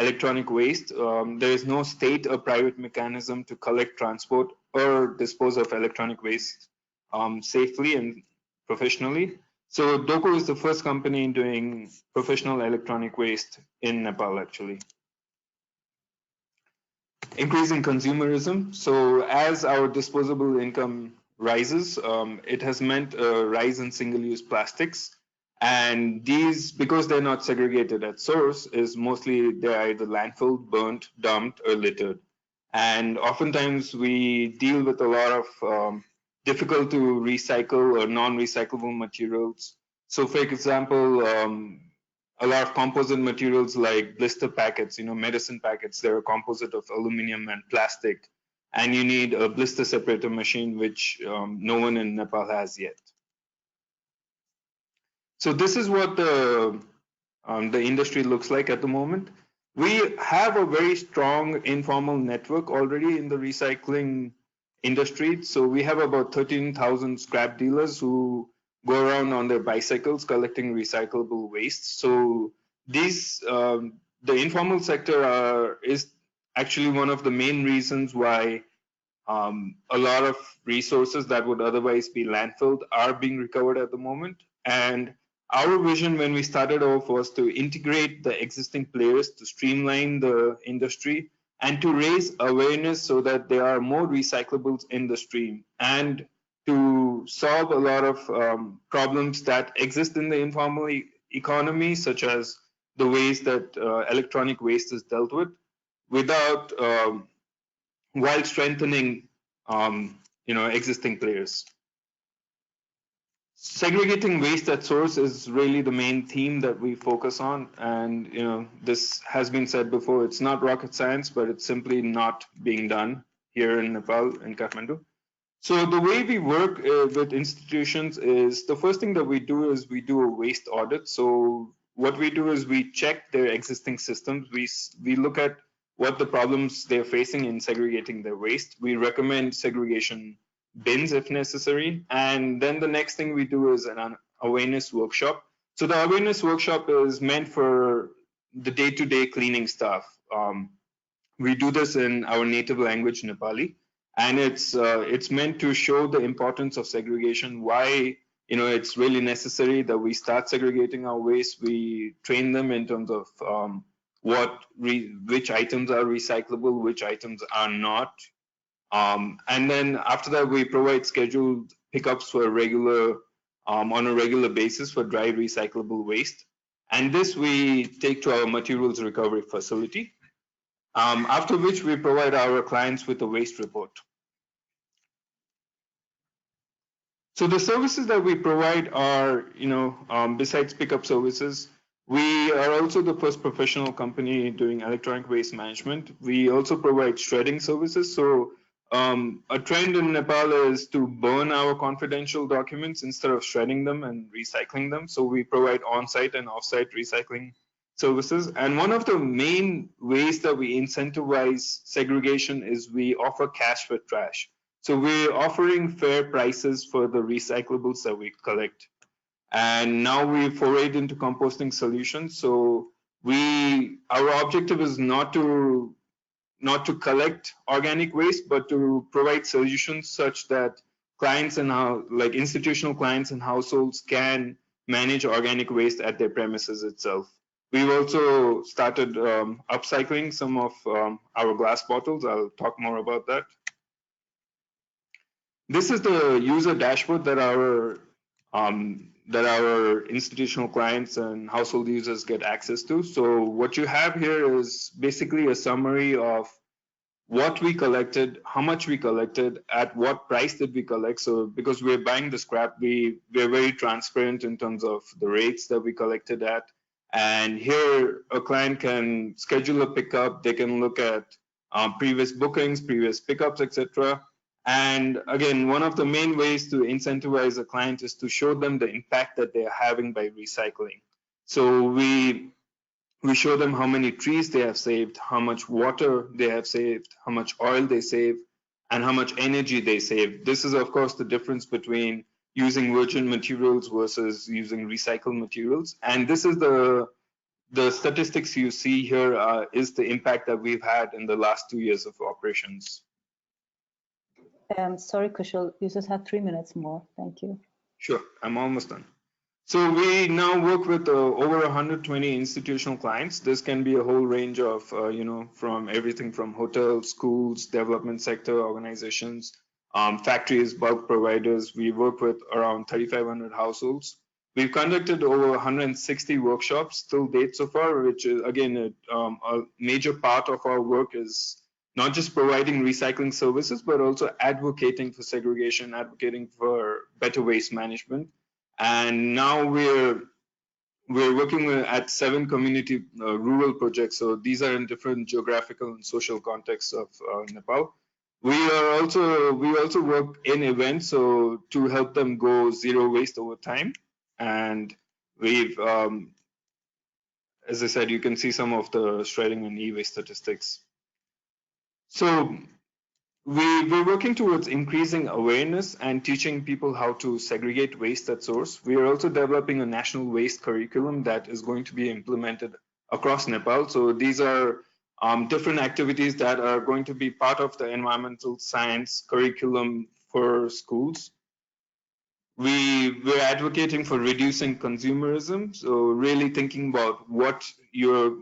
Speaker 5: electronic waste. There is no state or private mechanism to collect, transport, or dispose of electronic waste safely and professionally. So DOCO is the first company doing professional electronic waste in Nepal, actually. Increasing consumerism. So as our disposable income rises, it has meant a rise in single-use plastics. And these, because they're not segregated at source, is mostly they're either landfilled, burnt, dumped, or littered. And oftentimes we deal with a lot of difficult to recycle or non-recyclable materials. So for example, a lot of composite materials like blister packets, medicine packets, they're a composite of aluminum and plastic, and you need a blister separator machine, which no one in Nepal has yet. So this is what the industry looks like at the moment. We have a very strong informal network already in the recycling industry. So we have about 13,000 scrap dealers who go around on their bicycles collecting recyclable waste. So these, the informal sector is actually one of the main reasons why a lot of resources that would otherwise be landfilled are being recovered at the moment. And our vision when we started off was to integrate the existing players to streamline the industry and to raise awareness so that there are more recyclables in the stream and to solve a lot of problems that exist in the informal economy, such as the ways that electronic waste is dealt with, without while strengthening existing players. Segregating waste at source is really the main theme that we focus on, and this has been said before. It's not rocket science, but it's simply not being done here in Nepal, in Kathmandu. So the way we work with institutions is the first thing that we do is we do a waste audit. So what we do is we check their existing systems. We look at what the problems they're facing in segregating their waste. We recommend segregation bins if necessary. And then the next thing we do is an awareness workshop. So the awareness workshop is meant for the day-to-day cleaning staff. We do this in our native language, Nepali, and it's meant to show the importance of segregation, why it's really necessary that we start segregating our waste. We train them in terms of which items are recyclable, which items are not. And then after that, we provide scheduled pickups for on a regular basis for dry recyclable waste. And this we take to our materials recovery facility, after which we provide our clients with a waste report. So the services that we provide are, besides pickup services, we are also the first professional company doing electronic waste management. We also provide shredding services. So a trend in Nepal is to burn our confidential documents instead of shredding them and recycling them. So we provide on-site and off-site recycling services. And one of the main ways that we incentivize segregation is we offer cash for trash. So we're offering fair prices for the recyclables that we collect. And now we forayed into composting solutions. So our objective is not to collect organic waste, but to provide solutions such that clients and like institutional clients and households can manage organic waste at their premises itself. We've also started upcycling some of our glass bottles. I'll talk more about that. This is the user dashboard that our institutional clients and household users get access to. So what you have here is basically a summary of what we collected, how much we collected, at what price did we collect. So because we're buying the scrap, we're very transparent in terms of the rates that we collected at. And here a client can schedule a pickup. They can look at previous bookings, previous pickups, etc. And again, one of the main ways to incentivize a client is to show them the impact that they are having by recycling. So we show them how many trees they have saved, how much water they have saved, how much oil they save, and how much energy they save. This is, of course, the difference between using virgin materials versus using recycled materials. And this is the statistics you see here is the impact that we've had in the last 2 years of operations.
Speaker 1: Sorry, Kushal, you just have 3 minutes more. Thank you.
Speaker 5: Sure, I'm almost done. So we now work with over 120 institutional clients. This can be a whole range of, from everything from hotels, schools, development sector organizations, factories, bulk providers. We work with around 3,500 households. We've conducted over 160 workshops till date so far, which is, again, a major part of our work is not just providing recycling services, but also advocating for segregation, advocating for better waste management. And now we're working at 7 community rural projects. So these are in different geographical and social contexts of Nepal. We also work in events, so to help them go zero waste over time. And we've, as I said, you can see some of the shredding and e-waste statistics. So we're working towards increasing awareness and teaching people how to segregate waste at source. We are also developing a national waste curriculum that is going to be implemented across Nepal. So these are different activities that are going to be part of the environmental science curriculum for schools. We're advocating for reducing consumerism. So really thinking about what you're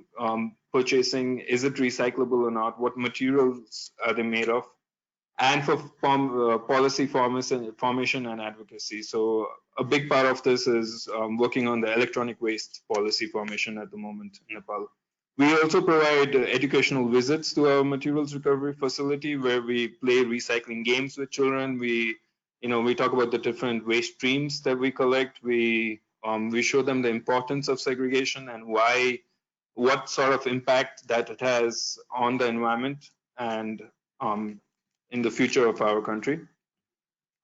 Speaker 5: purchasing, is it recyclable or not? What materials are they made of? And for policy formation and advocacy. So a big part of this is working on the electronic waste policy formation at the moment in Nepal. We also provide educational visits to our materials recovery facility where we play recycling games with children. We talk about the different waste streams that we collect. We show them the importance of segregation and what sort of impact that it has on the environment and in the future of our country.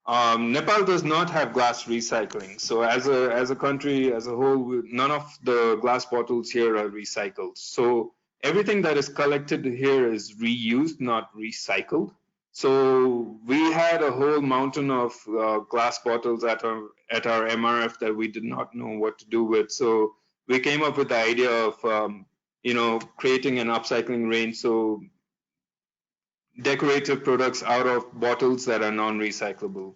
Speaker 5: Nepal does not have glass recycling. So as a country, as a whole, none of the glass bottles here are recycled. So everything that is collected here is reused, not recycled. So we had a whole mountain of glass bottles at our MRF that we did not know what to do with. So we came up with the idea of creating an upcycling range, so decorative products out of bottles that are non-recyclable.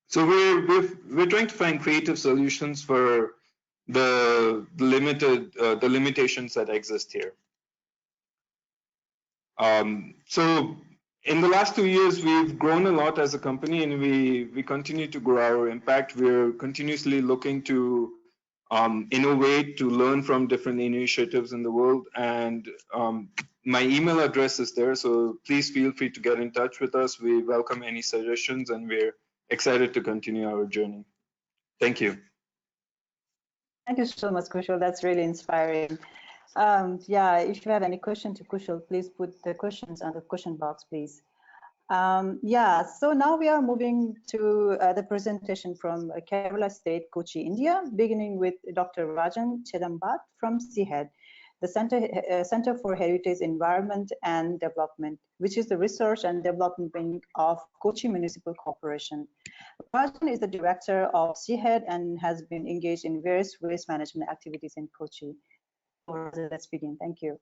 Speaker 5: So we're trying to find creative solutions for the limitations that exist here. So in the last 2 years, we've grown a lot as a company, and we continue to grow our impact. We're continuously looking to innovate, to learn from different initiatives in the world. And my email address is there, so please feel free to get in touch with us. We welcome any suggestions, and we're excited to continue our journey. Thank you.
Speaker 1: Thank you so much, Kushal. That's really inspiring. Yeah, if you have any question to Kushal, please put the questions on the question box, please. Yeah, so now we are moving to the presentation from Kerala State, Kochi, India, beginning with Dr. Rajan Chedambat from CHED, the Center for Heritage Environment and Development, which is the research and development wing of Kochi Municipal Corporation. Rajan is the director of CHED and has been engaged in various waste management activities in Kochi. So let's begin. Thank you.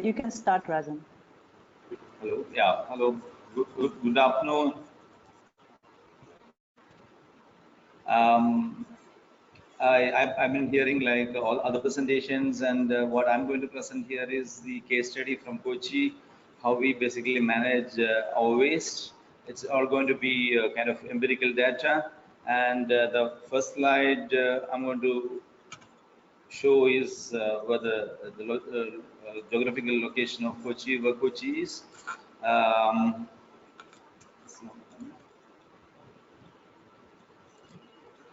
Speaker 1: You can start, Rajan.
Speaker 6: Hello. Yeah. Hello. Good afternoon. I've been hearing like all other presentations, and what I'm going to present here is the case study from Kochi, how we basically manage our waste. It's all going to be kind of empirical data, and the first slide I'm going to show is where the geographical location of Kochi, where Kochi is.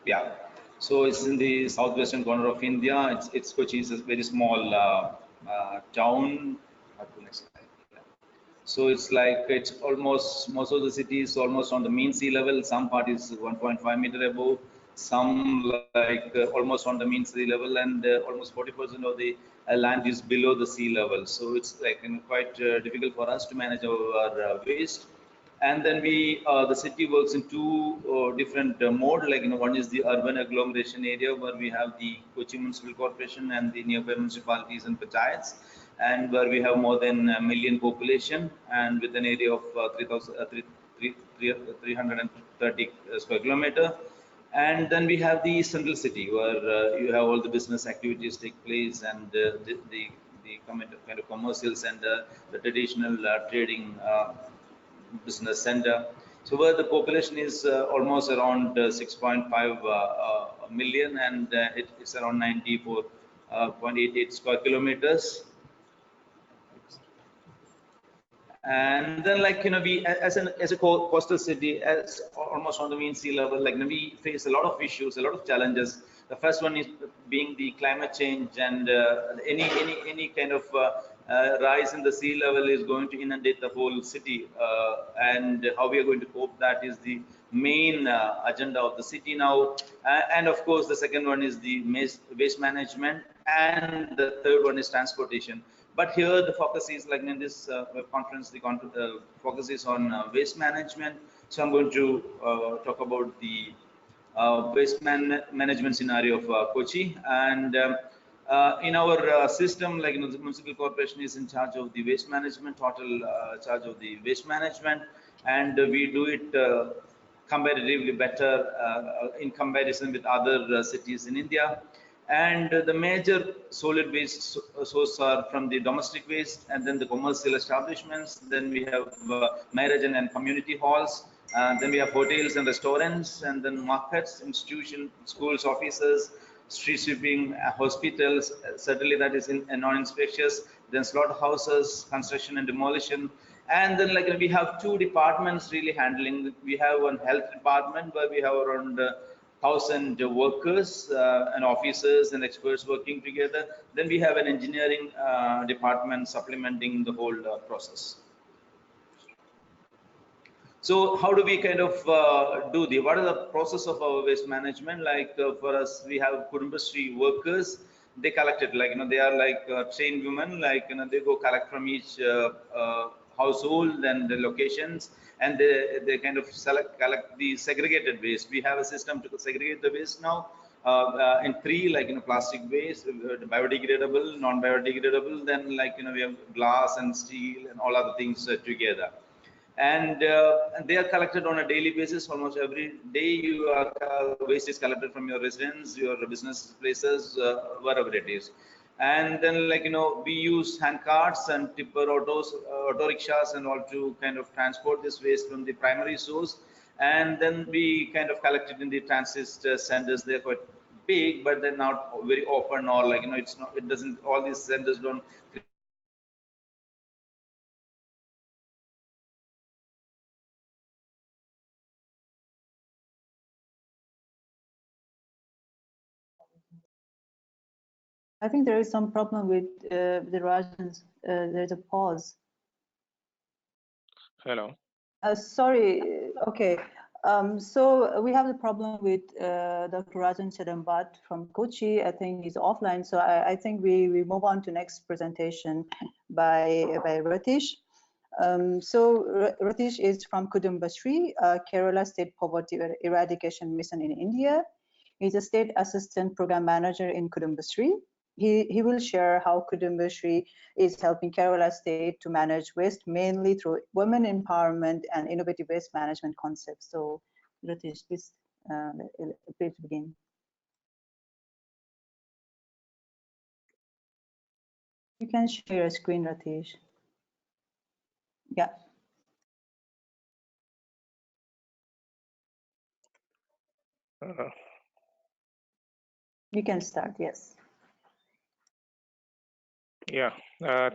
Speaker 6: Yeah, so it's in the southwestern corner of India. It's Kochi is a very small town. So it's like it's almost most of the city is almost on the mean sea level. Some part is 1.5 meter above. Some like almost on the mean sea level, and almost 40% of the land is below the sea level. So it's like quite difficult for us to manage our waste. And then the city works in two different mode. Like one is the urban agglomeration area where we have the Kochi Municipal Corporation and the nearby municipalities and panchayats, and where we have more than 1 million population and with an area of 330 square kilometer. And then we have the central city where you have all the business activities take place, and the kind of commercial center, the traditional trading business center. So where the population is almost around 6.5 million, and it's around 94.88 square kilometers. And then like we as a coastal city, as almost on the mean sea level, like we face a lot of issues, a lot of challenges. The first one is being the climate change, and any kind of rise in the sea level is going to inundate the whole city, and how we are going to cope, that is the main agenda of the city now. And of course the second one is the waste management, and the third one is transportation. But here the focus is like in this conference, the focus is on waste management. So I'm going to talk about the waste management scenario of Kochi. And in our system, like the municipal corporation is in charge of the waste management, total charge of the waste management, and we do it comparatively better in comparison with other cities in India. And the major solid waste source are from the domestic waste, and then the commercial establishments. Then we have marriage and community halls. Then we have hotels and restaurants, and then markets, institutions, schools, offices, street sweeping, hospitals. Certainly that is in non-infectious. Then slaughterhouses, construction and demolition. And then like we have two departments really handling. We have one health department where we have around 1,000 workers and officers and experts working together. Then we have an engineering department supplementing the whole process. So how do we kind of what is the process of our waste management? Like for us, we have Kudumbashree workers. They collect it, like, they are like trained women, like, they go collect from each household and the locations, and they kind of collect the segregated waste. We have a system to segregate the waste now in three, like, plastic waste, biodegradable, non-biodegradable, then, like, we have glass and steel and all other things together. And they are collected on a daily basis. Almost every day waste is collected from your residence, your business places, wherever it is. And then, like, we use hand carts and tipper autos, auto rickshaws and all to kind of transport this waste from the primary source, and then we kind of collect it in the transit centers. They're quite big, but they're not very open, or, like, it's not, it doesn't, all these centers don't.
Speaker 1: I think there is some problem with the Rajan's. There's a pause.
Speaker 7: Hello.
Speaker 1: Sorry. Okay. So we have the problem with Dr. Rajan Chedambat from Kochi. I think he's offline. So I think we move on to next presentation by Ratish. So Ratish is from Kudumbashree, Kerala State Poverty Eradication Mission in India. He's a state assistant program manager in Kudumbashree. He will share how Kudumbashree is helping Kerala State to manage waste mainly through women empowerment and innovative waste management concepts. So, Ratish, please begin. You can share your screen, Ratish. Yeah. You can start, yes.
Speaker 7: Yeah,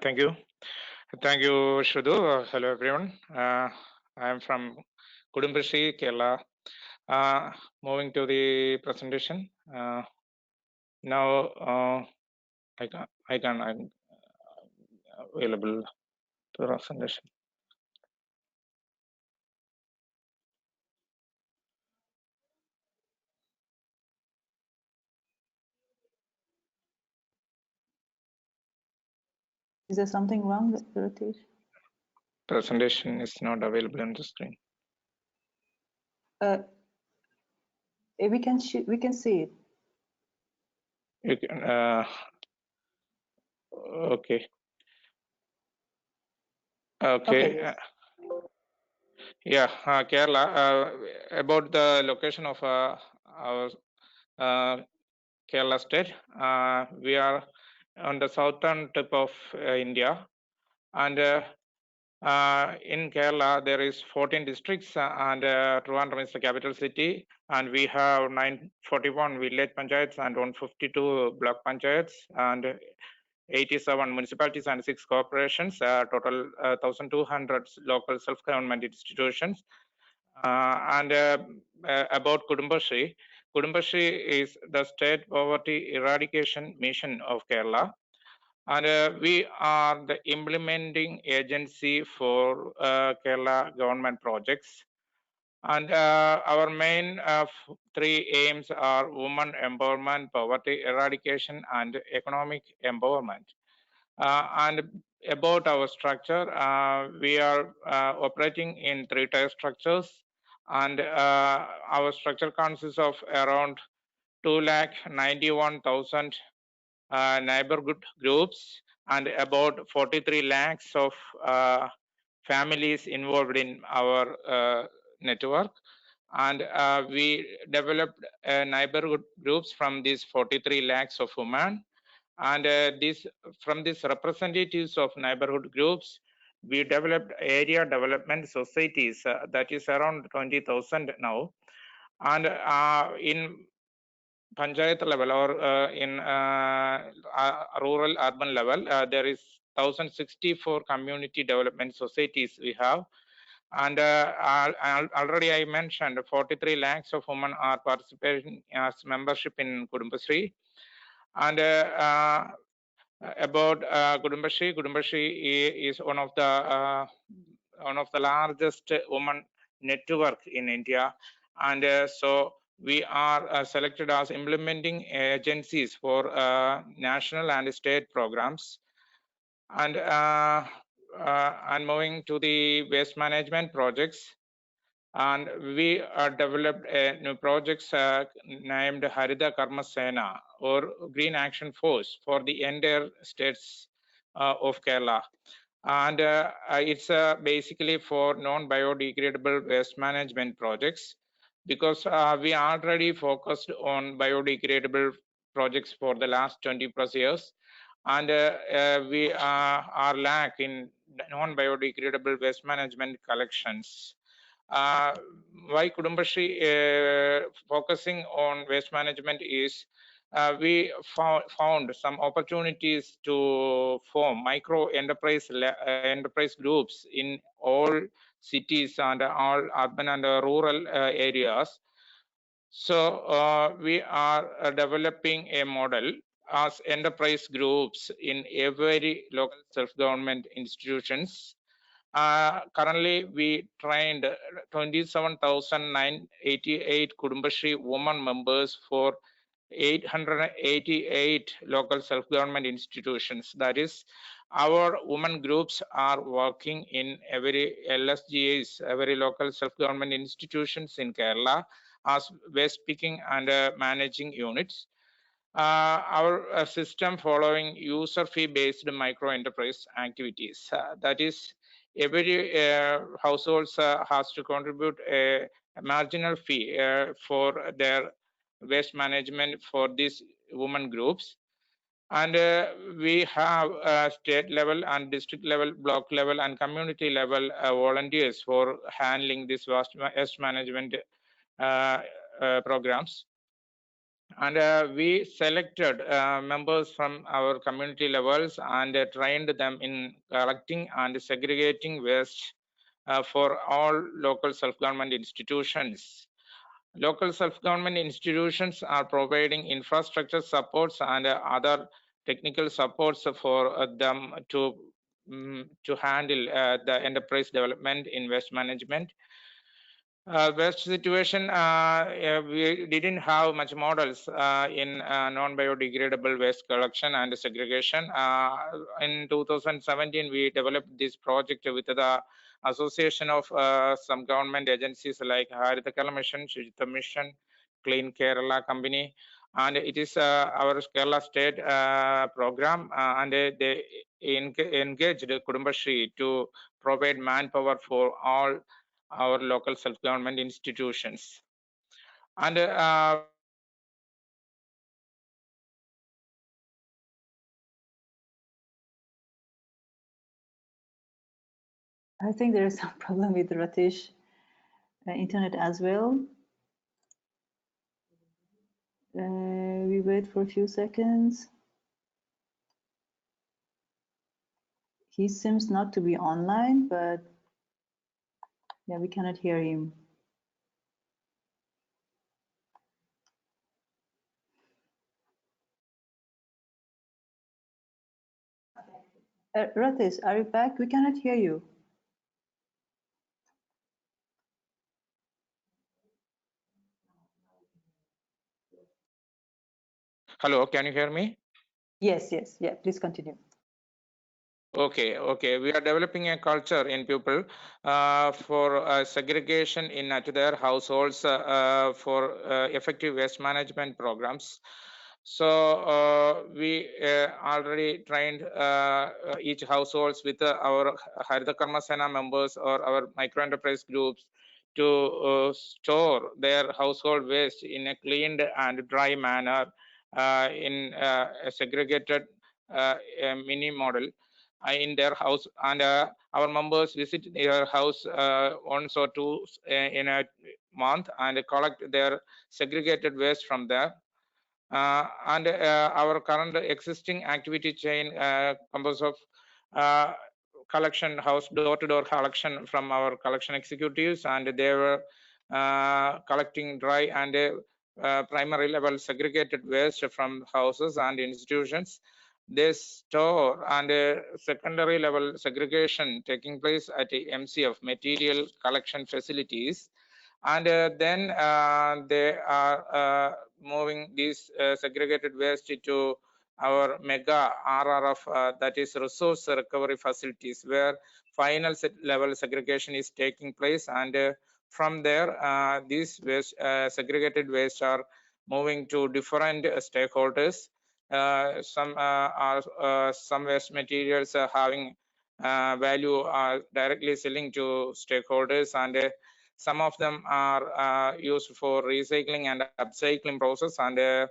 Speaker 7: thank you. Thank you, Shrudu. Hello, everyone. I am from Kudumbashree, Kerala. Moving to the presentation. Now, I'm available to presentation.
Speaker 1: Is there something wrong with Ratish?
Speaker 7: Presentation is not available on the screen.
Speaker 1: We can see it.
Speaker 7: You can, okay. Okay.
Speaker 1: Yes.
Speaker 7: Yeah, Kerala. About the location of our Kerala state, we are on the southern tip of India, and in Kerala there is 14 districts, and Trivandrum is the capital city, and we have 941 village panchayats and 152 block panchayats and 87 municipalities and 6 corporations, total 1,200 local self-government institutions. And about Kudumbashree. Kudumbashree is the state poverty eradication mission of Kerala, and we are the implementing agency for Kerala government projects. And our main 3 aims are women empowerment, poverty eradication, and economic empowerment. And about our structure, we are operating in 3-tier structures, and our structure consists of around 291,000 neighborhood groups and about 43 lakhs of families involved in our network. And we developed neighborhood groups from these 43 lakhs of women. And from these representatives of neighborhood groups, we developed area development societies, that is around 20,000 now. And in panchayat level or in rural urban level, there is 1,064 community development societies we have. And already I mentioned 43 lakhs of women are participating as membership in Kudumbashree. And about Kudumbashree is one of the largest women network in India, and so we are selected as implementing agencies for national and state programs. And moving to the waste management projects, and we developed new projects named Harita Karma Sena, or Green Action Force, for the entire states of Kerala. And it's basically for non-biodegradable waste management projects, because we already focused on biodegradable projects for the last 20+ years, and we are lack in non-biodegradable waste management collections. Why Kudumbashree focusing on waste management is we found some opportunities to form micro enterprise groups in all cities and all urban and rural areas. So we are developing a model as enterprise groups in every local self-government institutions. Currently, we trained 27,988 Kudumbashree women members for 888 local self-government institutions. That is, our women groups are working in every LSGAs, every local self-government institutions in Kerala, as waste picking and managing units. Our system following user fee based micro enterprise activities. That is, every household has to contribute a marginal fee for their waste management for these women groups. And we have state level and district level, block level and community level volunteers for handling this waste management programs. And we selected members from our community levels and trained them in collecting and segregating waste for all local self-government institutions. Local self-government institutions are providing infrastructure supports and other technical supports for them to handle the enterprise development in waste management. Waste situation, we didn't have much models in non-biodegradable waste collection and segregation. In 2017, we developed this project with the association of some government agencies like Harita Kerala Mission, Shujitha Mission, Clean Kerala Company, and it is our Kerala state program, and they engaged Kudumbashree to provide manpower for all our local self-government institutions. And
Speaker 1: I think there is some problem with Ratish internet as well. We wait for a few seconds. He seems not to be online, but yeah, we cannot hear him. Ratish, are you back? We cannot hear you.
Speaker 7: hello, can you hear me?
Speaker 1: Yes, yes, yeah, please continue.
Speaker 7: Okay, we are developing a culture in people for segregation to their households for effective waste management programs. So we already trained each households with our Harita Karma Sena members or our micro enterprise groups to store their household waste in a cleaned and dry manner in a segregated mini model in their house, and our members visit their house once or twice in a month and collect their segregated waste from there. And our current existing activity chain composed of collection, house door-to-door collection from our collection executives, and they were collecting dry and primary level segregated waste from houses and institutions. they store, and secondary level segregation taking place at the MCF, material collection facilities. And then they are moving these segregated waste to our mega RRF, that is resource recovery facilities, where final level segregation is taking place. And from there, these waste, segregated waste are moving to different stakeholders. Some waste materials are having value are directly selling to stakeholders, and some of them are used for recycling and upcycling process. And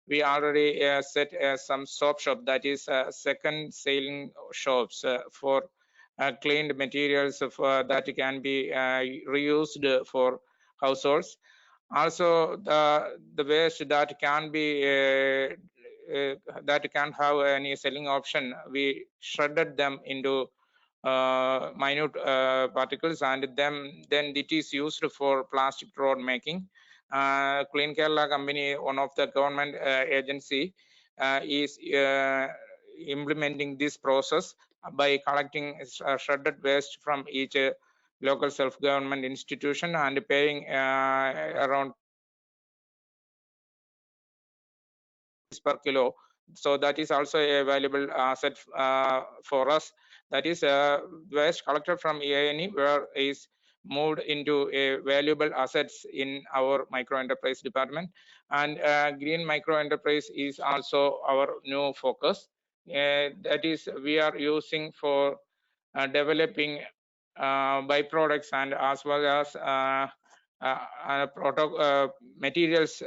Speaker 7: we already set some soap shop, that is second selling shops for cleaned materials that can be reused for households. Also, the waste that can be that can have any selling option, we shredded them into minute particles, and then it is used for plastic road making. Clean Kerala company, one of the government agency, is implementing this process by collecting shredded waste from each local self-government institution and paying around per kilo. So that is also a valuable asset for us. That is waste collected from A&E, where is moved into a valuable assets in our micro enterprise department. And green micro enterprise is also our new focus. That is, we are using for developing byproducts and as well as materials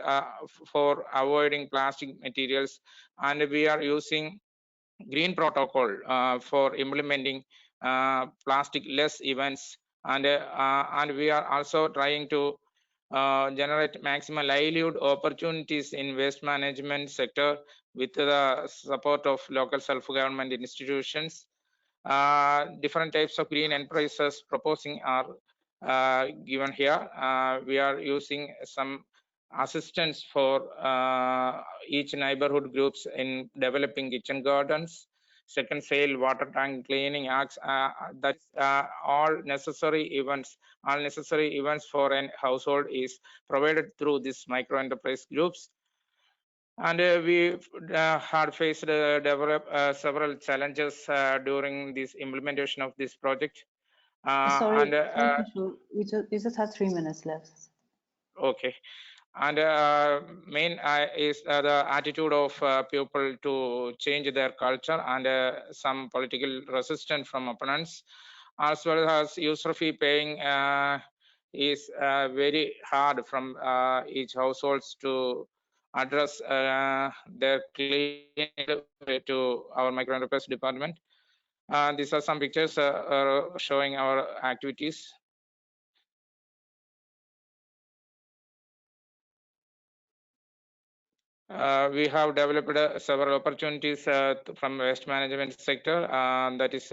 Speaker 7: for avoiding plastic materials. And we are using green protocol for implementing plastic less events. And we are also trying to generate maximum livelihood opportunities in waste management sector with the support of local self-government institutions. Different types of green enterprises proposing are given here. We are using some assistance for each neighborhood groups in developing kitchen gardens, second sale water tank cleaning acts. That's all necessary events for an household is provided through this micro enterprise groups. And we had faced several challenges during this implementation of this project.
Speaker 1: Sorry, we just have 3 minutes left.
Speaker 7: Okay. And main is the attitude of people to change their culture, and some political resistance from opponents, as well as user fee paying is very hard from each households to address their claim to our micro enterprise department. These are some pictures showing our activities. We have developed several opportunities from waste management sector, that is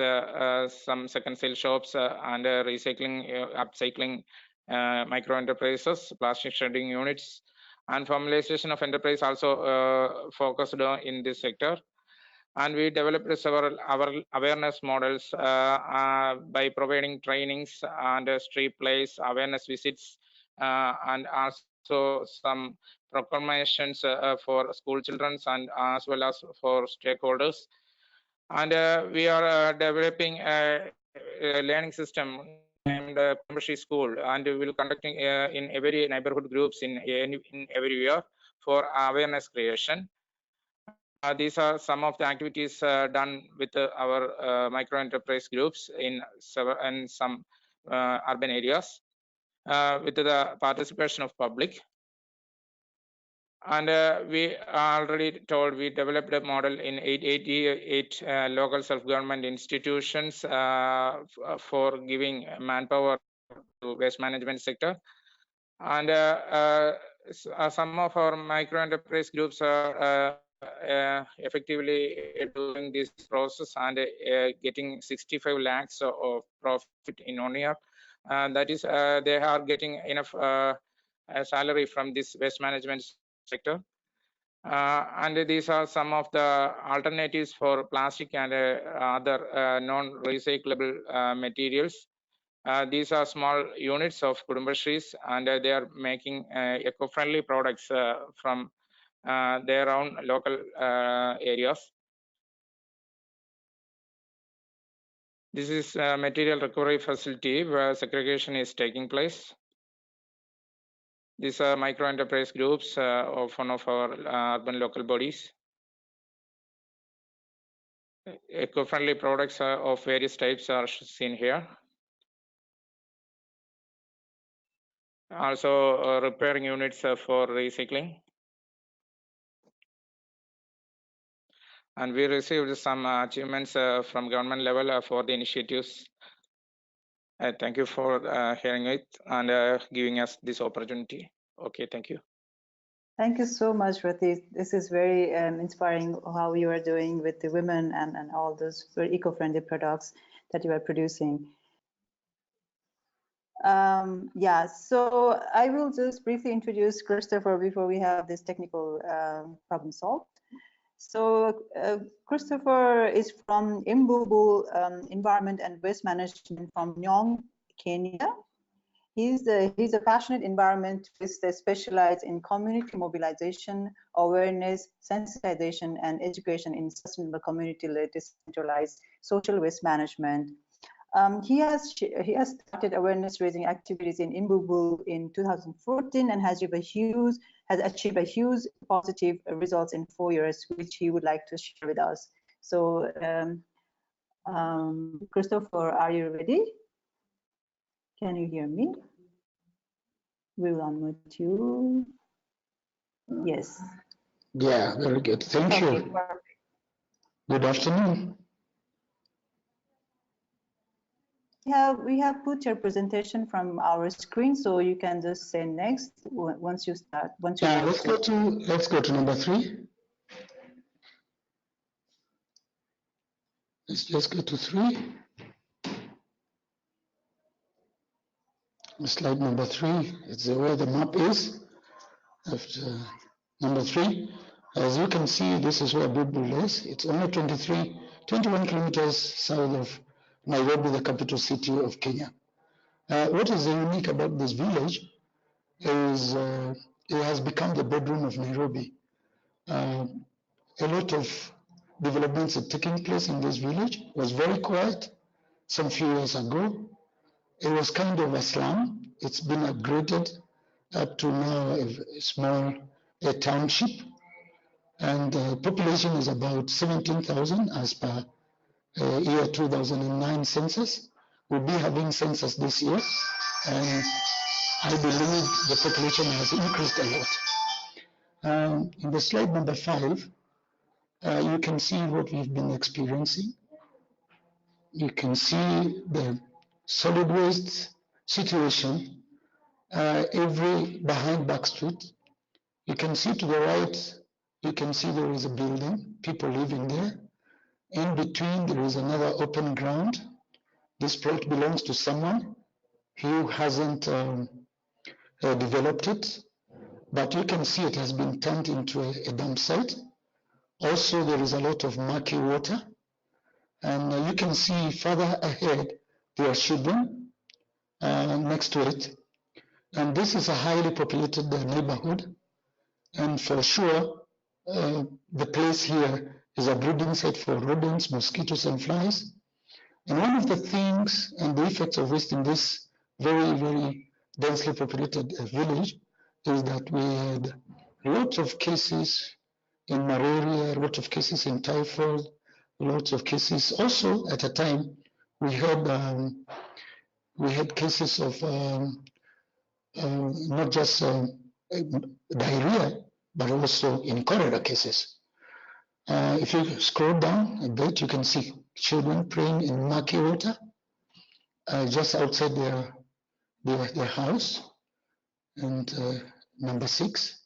Speaker 7: some second sale shops and recycling, upcycling micro enterprises, plastic shredding units, and formalization of enterprise also focused on in this sector. And we developed several awareness models by providing trainings and street plays, awareness visits, and also some proclamations for school children and as well as for stakeholders. And we are developing a learning system named Membership School, and we will conducting in every neighborhood groups in every year for awareness creation. These are some of the activities done with our micro enterprise groups in some urban areas with the participation of public. And we already told we developed a model in 888 local self-government institutions for giving manpower to waste management sector. And some of our micro enterprise groups are effectively doing this process and getting 65 lakhs of profit in 1 year. That is, they are getting enough salary from this waste management sector. And these are some of the alternatives for plastic and other non-recyclable materials. These are small units of Kudumbashris, and they are making eco-friendly products from their own local areas. This is a material recovery facility where segregation is taking place. These are micro-enterprise groups of one of our urban local bodies. Eco-friendly products of various types are seen here. Also repairing units for recycling. And we received some achievements from government level for the initiatives. Thank you for hearing it and giving us this opportunity. Okay, thank you.
Speaker 1: Thank you so much, Rati. This is very inspiring how you are doing with the women and all those very eco-friendly products that you are producing. Yeah, so I will just briefly introduce Christopher before we have this technical problem solved. So Christopher is from Imbubu Environment and Waste Management from Nyong, Kenya. He's a passionate environmentalist that specializes in community mobilization, awareness, sensitization, and education in sustainable community-led decentralized social waste management. He has started awareness-raising activities in Imbubu in 2014 and has achieved a huge positive results in 4 years, which he would like to share with us. So, Christopher, are you ready? Can you hear me? We will unmute you. Yes.
Speaker 8: Yeah, very good. Thank you.
Speaker 1: Perfect.
Speaker 8: Good afternoon.
Speaker 1: We have put your presentation from our screen, so you can just say next once you start.
Speaker 8: Yeah, let's go to number 3. Let's just go to 3. Slide number 3 is where the map is. After number 3, as you can see, this is where Bulbul is. It's only 21 kilometers south of Nairobi, the capital city of Kenya. What is unique about this village is it has become the bedroom of Nairobi. A lot of developments are taking place in this village. It was very quiet some few years ago. It was kind of a slum. It's been upgraded up to now a small township, and the population is about 17,000 as per year 2009 census. We'll be having census this year, and I believe the population has increased a lot. In the slide number 5, you can see what we've been experiencing. You can see the solid waste situation behind Back Street. You can see to the right, you can see there is a building, people living there. In between, there is another open ground. This plot belongs to someone who hasn't developed it, but you can see it has been turned into a dump site. Also, there is a lot of murky water, and you can see further ahead, there are children next to it. And this is a highly populated neighborhood, and for sure, the place here is a breeding site for rodents, mosquitoes, and flies. And one of the things and the effects of waste in this very, very densely populated village is that we had lots of cases in malaria, lots of cases in typhoid, lots of cases. Also, at a time, we had cases of not just diarrhea, but also in cholera cases. If you scroll down a bit, you can see children playing in murky water just outside their house. And number 6,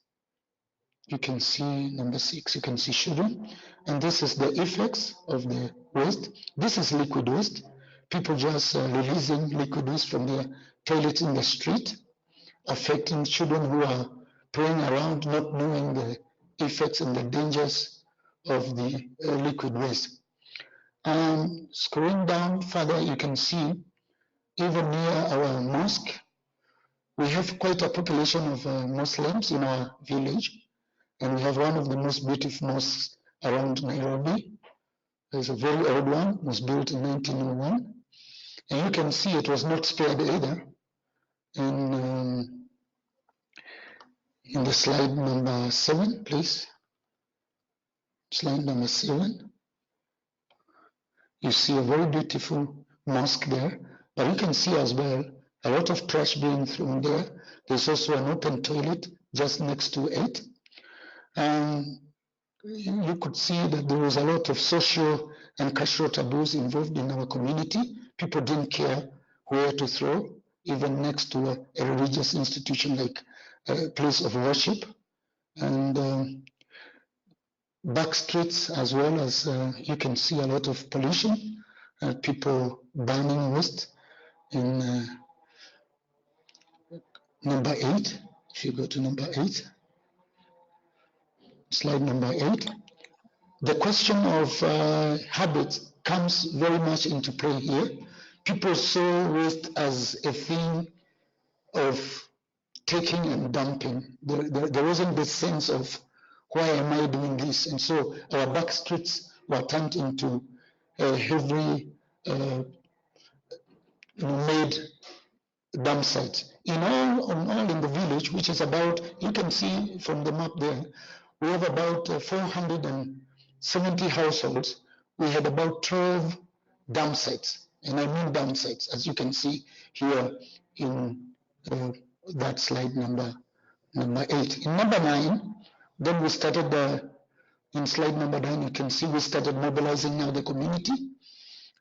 Speaker 8: you can see number 6, you can see children. And this is the effects of the waste. This is liquid waste. People just releasing liquid waste from their toilets in the street, affecting children who are playing around, not knowing effects and the dangers of the liquid waste. Scrolling down further, you can see even near our mosque, we have quite a population of Muslims in our village, and we have one of the most beautiful mosques around Nairobi. There's a very old one, was built in 1901, and you can see it was not spared either. In the slide number 7, please. Slide number 7. You see a very beautiful mosque there, but you can see as well a lot of trash being thrown there. There's also an open toilet just next to it. And you could see that there was a lot of social and cultural taboos involved in our community. People didn't care where to throw, even next to a religious institution like a place of worship. And back streets as well, as you can see a lot of pollution, people burning waste. In number 8, if you go to number 8, slide number 8, the question of habits comes very much into play here. People saw waste as a thing of taking and dumping. There wasn't this sense of, why am I doing this? And so our back streets were turned into heavy made dump sites. In all in the village, which is about, you can see from the map there, we have about 470 households. We had about 12 dump sites, and I mean dump sites, as you can see here in that slide number 8. In number 9, then we started in slide number 9, you can see we started mobilizing now the community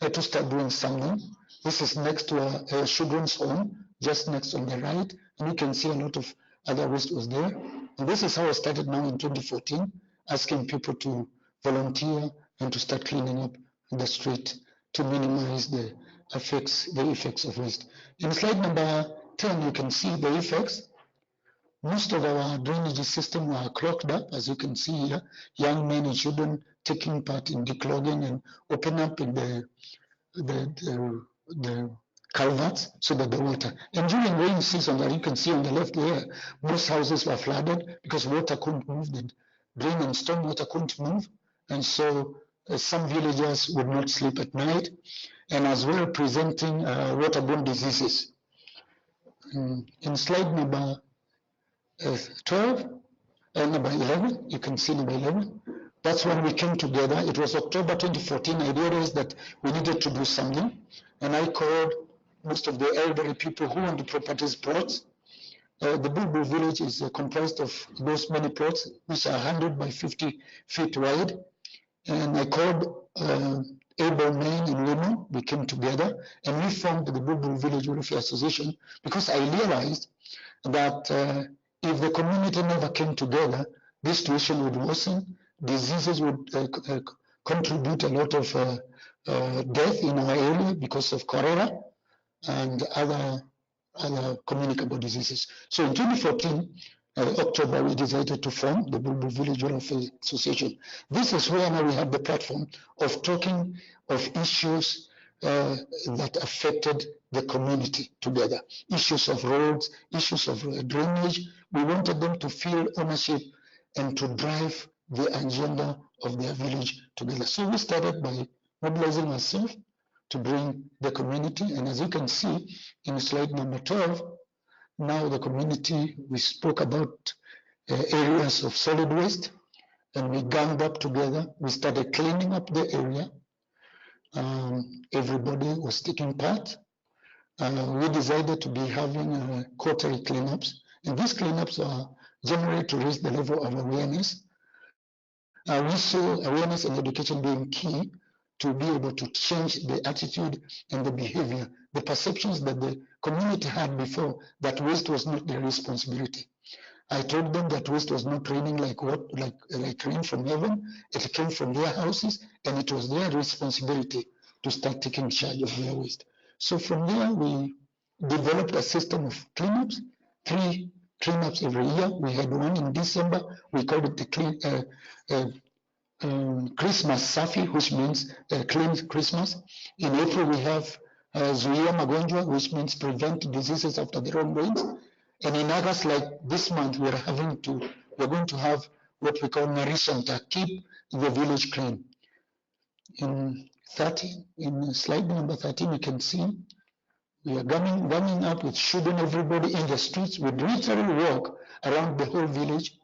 Speaker 8: to start doing something. This is next to a children's home, just next on the right, and you can see a lot of other waste was there. And this is how I started now in 2014, asking people to volunteer and to start cleaning up the street to minimize the effects of waste. In slide number 10, you can see the effects. Most of our drainage system were clogged up, as you can see here. Young men and children taking part in declogging and open up in the culverts so that the water. And during rain season, that you can see on the left there, most houses were flooded because water couldn't move. The drain and storm water couldn't move, and so some villagers would not sleep at night, and as well presenting waterborne diseases. In slide number 12, number 11, you can see number 11. That's when we came together. It was October 2014. I realized that we needed to do something, and I called most of the elderly people who own the properties plots. The Bulbul village is comprised of those many plots, which are 100 by 50 feet wide. And I called able men and women. We came together and we formed the Bulbul Village Welfare Association, because I realized that if the community never came together, this situation would worsen. Diseases would contribute a lot of death in our area because of cholera and other communicable diseases. So in 2014, October, we decided to form the Bulbul Village Welfare Association. This is where now we have the platform of talking of issues that affected the community together. Issues of roads, issues of drainage. We wanted them to feel ownership and to drive the agenda of their village together. So we started by mobilizing ourselves to bring the community, and as you can see in slide number 12, now the community, we spoke about areas of solid waste, and we ganged up together. We started cleaning up the area. Everybody was taking part. We decided to be having quarterly cleanups, and these cleanups are generally to raise the level of awareness. We saw awareness and education being key to be able to change the attitude and the behavior, the perceptions that the community had before, that waste was not their responsibility. I told them that waste was not raining like rain from heaven. It came from their houses, and it was their responsibility to start taking charge of their waste. So from there, we developed a system of cleanups, 3 cleanups every year. We had one in December. We called it the Christmas Safi, which means clean Christmas. In April, we have Zuia Magonjwa, which means prevent diseases after the wrong rains. And in August, like this month, we're going to have what we call Narisanta, keep the village clean. In slide number 13, you can see we are coming up with shooting everybody in the streets. We literally walk around the whole village.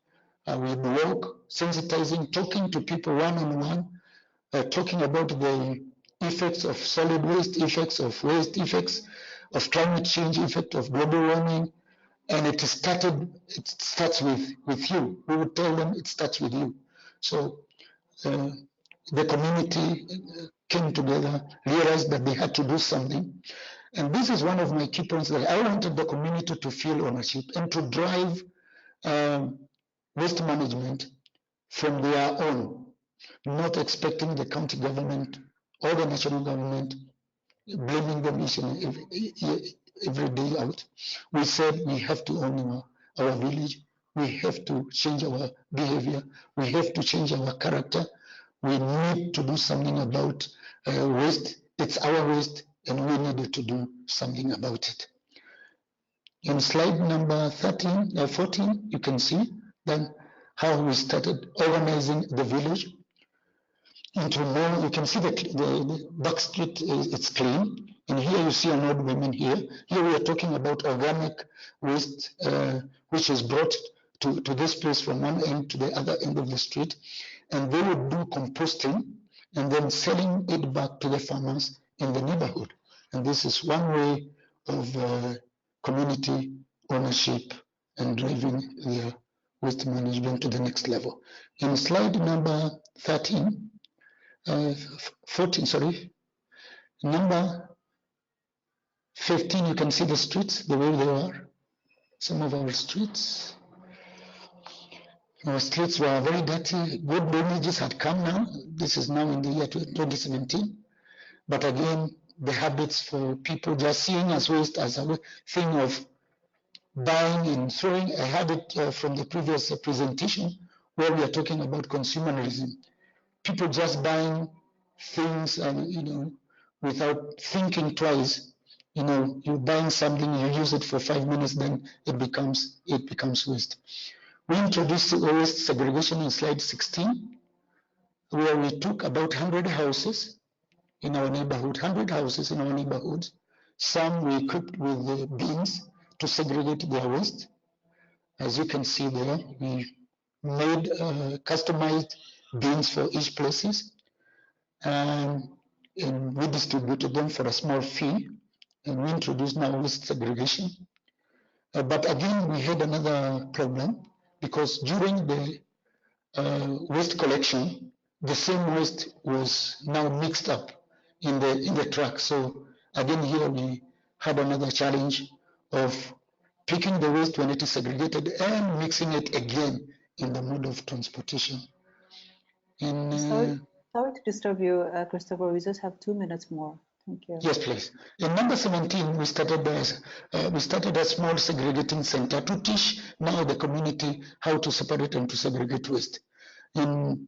Speaker 8: We walk, sensitizing, talking to people one-on-one, talking about the effects of solid waste, effects of waste, effects of climate change, effect of global warming. And it starts with you. We would tell them it starts with you. So the community came together, realized that they had to do something. And this is one of my key points, that I wanted the community to feel ownership and to drive waste management from their own, not expecting the county government or the national government, blaming them each and every day out. We said we have to own our village. We have to change our behavior. We have to change our character. We need to do something about waste. It's our waste, and we needed to do something about it. In slide number 14, you can see then how we started organizing the village into more. You can see the back street, it's clean. And here you see an old woman here. Here we are talking about organic waste, which is brought to this place from one end to the other end of the street. And they would do composting and then selling it back to the farmers in the neighborhood. And this is one way of community ownership and driving their waste management to the next level. In slide number 14, sorry, number 15, you can see the streets, the way they are. Some of our streets. Our streets were very dirty. Good images had come now. This is now in the year 2017. But again, the habits for people just seeing as waste as a thing of buying and throwing. I had it from the previous presentation where we are talking about consumerism. People just buying things and without thinking twice. You're buying something, you use it for 5 minutes, then it becomes waste. We introduced waste segregation in slide 16, where we took about 100 houses in our neighborhood, 100 houses in our neighborhoods. Some we equipped with the bins to segregate their waste. As you can see there, we made customized bins for each places, and we distributed them for a small fee, and we introduced now waste segregation. But again, we had another problem, because during the waste collection, the same waste was now mixed up in the truck. So again, here we had another challenge of picking the waste when it is segregated and mixing it again in the mode of transportation.
Speaker 1: Sorry to disturb you, Christopher. We just have 2 minutes more. Thank you.
Speaker 8: Yes, please. In number 17, we started a small segregating center to teach now the community how to separate and to segregate waste. In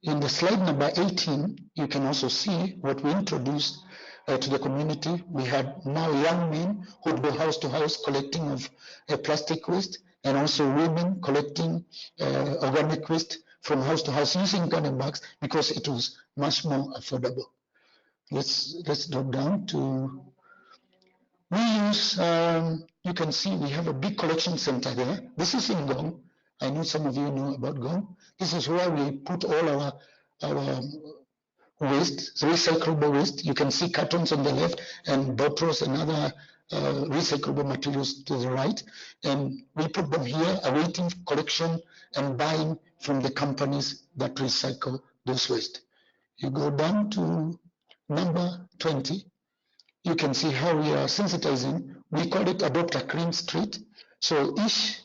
Speaker 8: the slide number 18, you can also see what we introduced to the community. We had now young men who would go house to house collecting of plastic waste, and also women collecting organic waste from house to house using garden bags, because it was much more affordable. Let's drop down to, we use, you can see we have a big collection center there. This is in Gong. I know some of you know about Gong. This is where we put all our waste, recyclable waste. You can see cartons on the left and bottles and other recyclable materials to the right. And we put them here awaiting collection and buying from the companies that recycle those waste. You go down to number 20, you can see how we are sensitizing. We call it Adopt a Clean Street. So each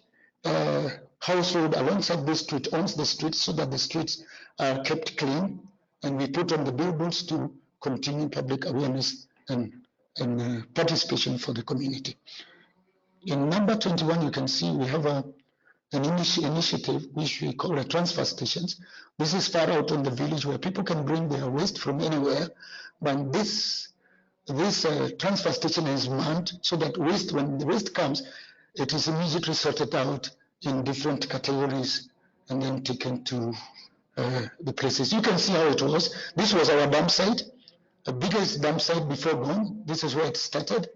Speaker 8: household alongside the street owns the street, so that the streets are kept clean. And we put on the billboards to continue public awareness and participation for the community. In number 21, you can see we have an initiative which we call a transfer stations. This is far out in the village where people can bring their waste from anywhere, but this transfer station is manned so that waste, when the waste comes, it is immediately sorted out in different categories and then taken to the places. You can see how it was. This was our dump site, the biggest dump site before Gong. This is where it started.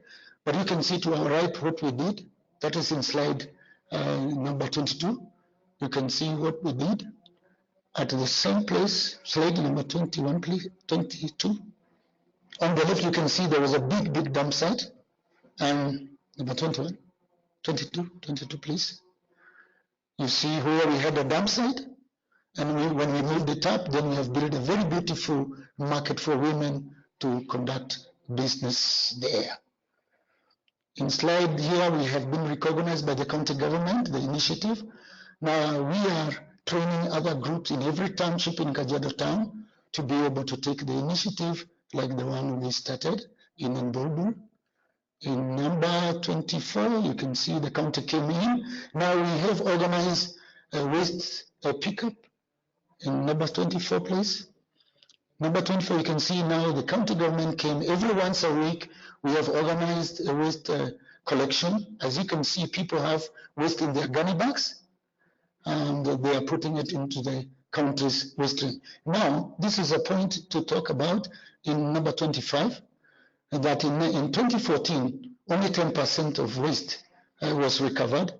Speaker 8: But you can see to our right what we did. That is in slide number 22. You can see what we did at the same place. Slide number 21, please, 22. On the left, you can see there was a big dump site. And number 21, 22, please. You see where we had a dump site. And when we moved it up, then we have built a very beautiful market for women to conduct business there. In slide here, we have been recognized by the county government, the initiative. Now we are training other groups in every township in Kajiado town to be able to take the initiative like the one we started in Mbulbul. In number 24, you can see the county came in. Now we have organized a waste pickup. In number 24, please. Number 24, you can see now the county government came every once a week. We have organized a waste collection. As you can see, people have waste in their gunny bags, and they are putting it into the county's waste stream. Now, this is a point to talk about in number 25, that in 2014, only 10% of waste was recovered.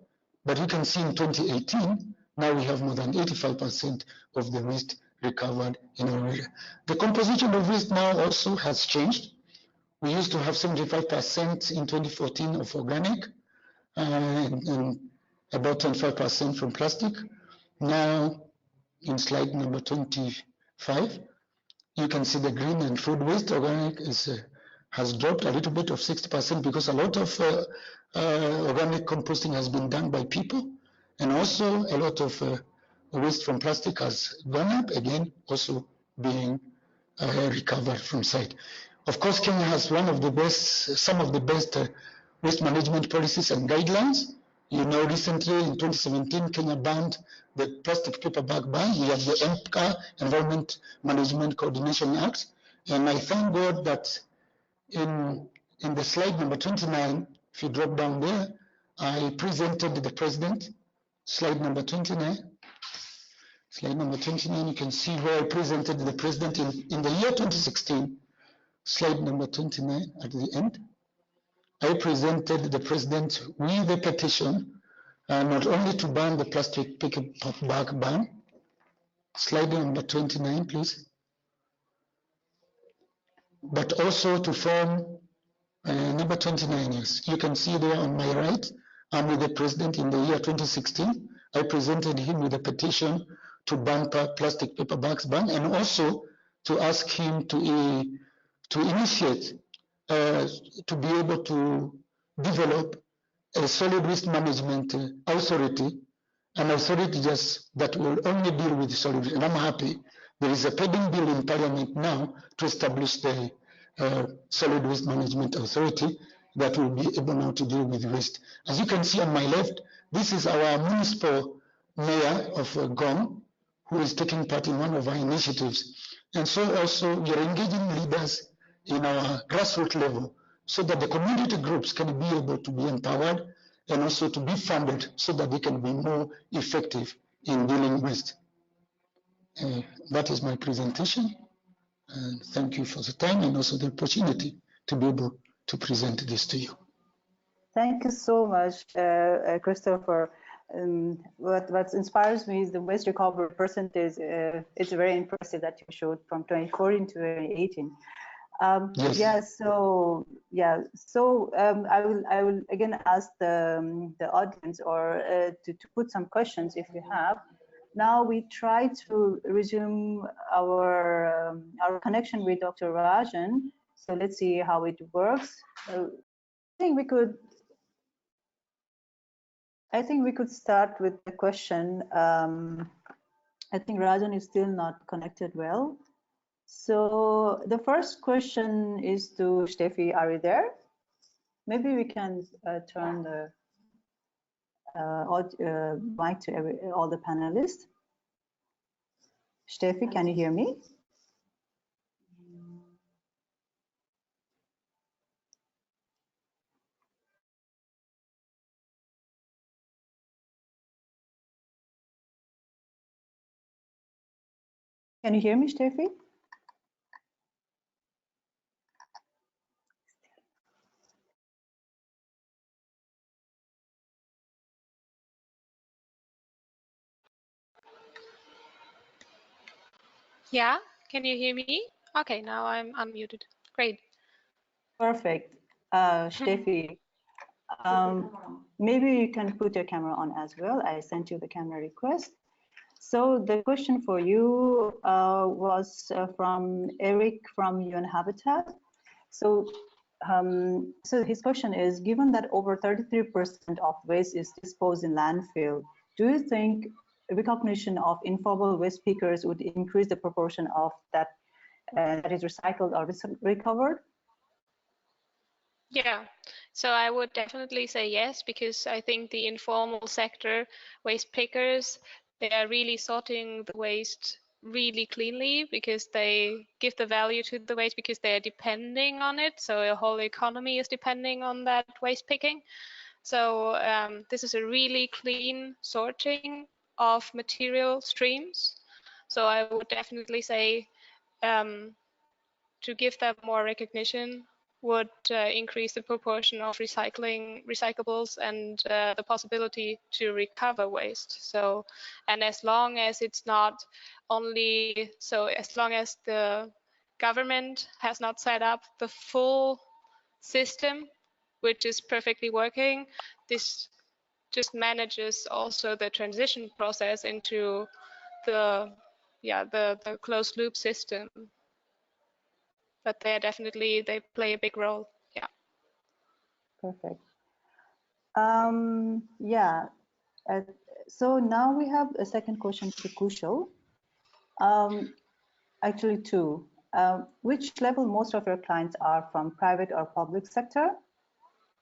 Speaker 8: But you can see in 2018, now we have more than 85% of the waste recovered in our area. The composition of waste now also has changed. We used to have 75% in 2014 of organic and about 25% from plastic. Now, in slide number 25, you can see the green and food waste. Organic has dropped a little bit of 60% because a lot of organic composting has been done by people, and also a lot of waste from plastic has gone up, again, also being recovered from site. Of course, Kenya has some of the best waste management policies and guidelines. You know, recently in 2017, Kenya banned the plastic paper bag ban. We have the EMPCA, Environment Management Coordination Act. And I thank God that in the slide number 29, if you drop down there, I presented the president. Slide number 29. Slide number 29, you can see where I presented the president in the year 2016. Slide number 29 at the end. I presented the president with a petition, not only to ban the plastic paper bag ban. Slide number 29, please. But also to form number 29, yes. You can see there on my right, I'm with the president in the year 2016. I presented him with a petition to ban plastic paper bags ban, and also to ask him to initiate, to be able to develop a solid waste management authority, an authority just that will only deal with solid waste. And I'm happy there is a pending bill in Parliament now to establish the solid waste management authority that will be able now to deal with waste. As you can see on my left, this is our municipal mayor of Gong, who is taking part in one of our initiatives. And so also we are engaging leaders in our grassroots level so that the community groups can be able to be empowered and also to be funded so that they can be more effective in dealing with. That is my presentation. And thank you for the time and also the opportunity to be able to present this to you.
Speaker 1: Thank you so much, Christopher. What inspires me is the waste recovery percentage. It's very impressive that you showed from 2014 to 2018.
Speaker 8: Yes.
Speaker 1: I will again ask the audience or to put some questions if you have. Now we try to resume our connection with Dr. Rajan. So let's see how it works. I think we could start with the question. I think Rajan is still not connected well. So the first question is to Steffi. Are you there? Maybe we can turn the mic to all the panelists. Steffi, can you hear me? Can you hear me, Steffi?
Speaker 4: Yeah, can you hear me? Okay, now I'm unmuted. Great.
Speaker 1: Perfect. Steffi, maybe you can put your camera on as well. I sent you the camera request. So the question for you was from Eric from UN-Habitat. So his question is, given that over 33% of waste is disposed in landfill, do you think recognition of informal waste pickers would increase the proportion of that that is recycled or recovered?
Speaker 4: Yeah, so I would definitely say yes, because I think the informal sector waste pickers, they are really sorting the waste really cleanly because they give the value to the waste because they are depending on it. So the whole economy is depending on that waste picking. So this is a really clean sorting of material streams. So I would definitely say to give that more recognition would increase the proportion of recyclables and the possibility to recover waste. So, and as long as it's not only, so as long as the government has not set up the full system, which is perfectly working, this just manages also the transition process into the closed loop system. But they play a big role. Yeah.
Speaker 1: Perfect. Yeah. So now we have a second question to Kushal. Actually two. Which level most of your clients are from, private or public sector?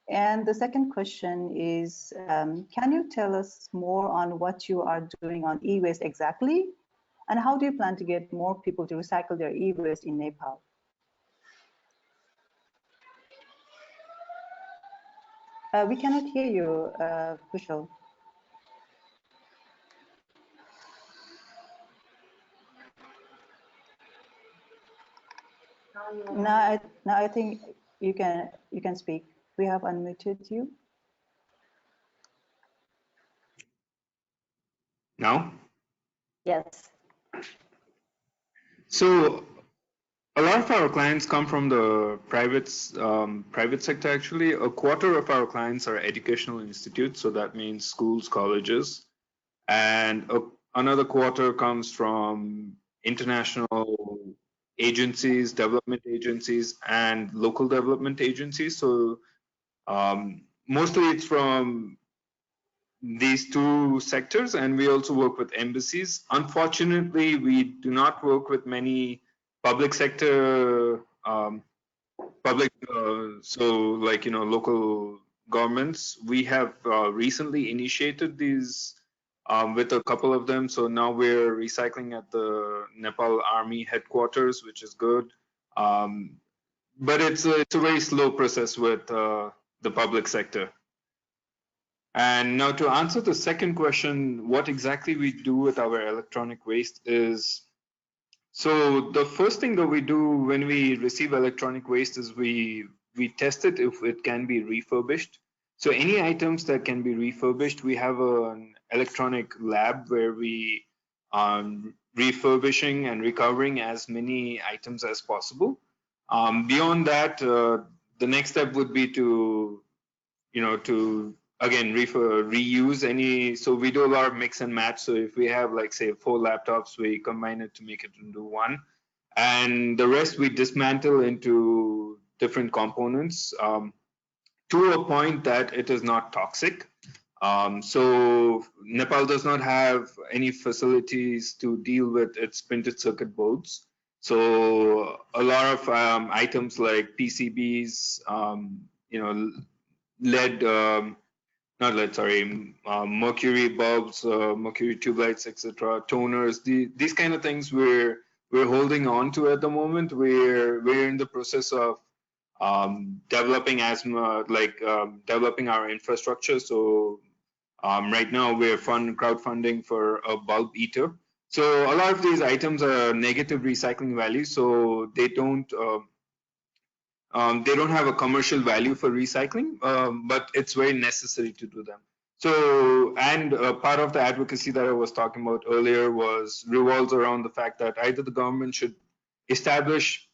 Speaker 1: And the second question is, can you tell us more on what you are doing on e-waste exactly? And how do you plan to get more people to recycle their e-waste in Nepal? We cannot hear you, Kushal. Now I think you can speak. We have unmuted you.
Speaker 5: Now?
Speaker 2: Yes.
Speaker 5: So a lot of our clients come from the private sector, actually. A quarter of our clients are educational institutes, so that means schools, colleges. And another quarter comes from international agencies, development agencies, and local development agencies. So mostly it's from these two sectors, and we also work with embassies. Unfortunately, we do not work with many public sector, so like, local governments. We have recently initiated these with a couple of them. So now we're recycling at the Nepal Army headquarters, which is good. But it's a very slow process with the public sector. And now to answer the second question, what exactly we do with our electronic waste is, so the first thing that we do when we receive electronic waste is we test it if it can be refurbished. So any items that can be refurbished, we have an electronic lab where we refurbishing and recovering as many items as possible. Beyond that, the next step would be to again reuse any. So we do a lot of mix and match. So if we have, like, say 4 laptops, we combine it to make it into one, and the rest we dismantle into different components to a point that it is not toxic. So Nepal does not have any facilities to deal with its printed circuit boards. So a lot of items like PCBs, lead not lead, sorry, mercury bulbs, mercury tube lights, etc., toners, these kind of things we're holding on to at the moment. We're in the process of developing developing our infrastructure. So right now we're crowdfunding for a bulb eater. So a lot of these items are negative recycling values, so they don't have a commercial value for recycling, but it's very necessary to do them. So, and part of the advocacy that I was talking about earlier revolves around the fact that either the government should establish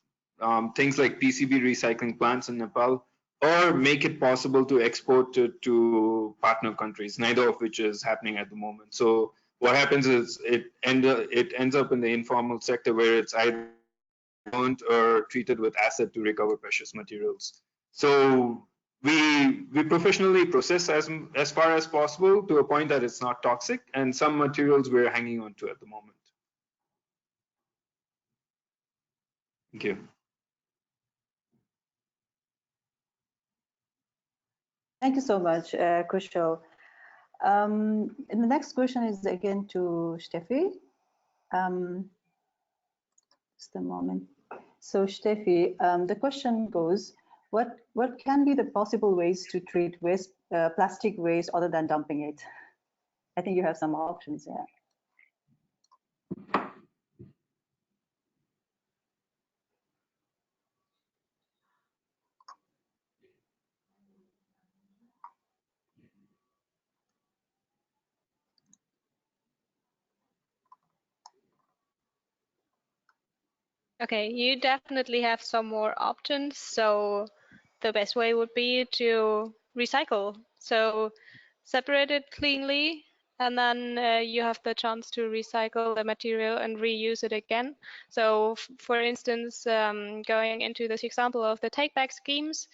Speaker 5: things like PCB recycling plants in Nepal, or make it possible to export to partner countries, neither of which is happening at the moment. So what happens is it ends up in the informal sector, where it's either owned or treated with acid to recover precious materials. So we professionally process as far as possible to a point that it's not toxic, and some materials we're hanging on to at the moment. Thank you.
Speaker 1: Thank you so much, Kushal. And the next question is again to Steffi. Just a moment. So Steffi, the question goes, what can be the possible ways to treat waste, plastic waste other than dumping it? I think you have some options, yeah.
Speaker 4: Okay, you definitely have some more options. So the best way would be to recycle. So separate it cleanly, and then you have the chance to recycle the material and reuse it again. So for instance, going into this example of the take-back schemes,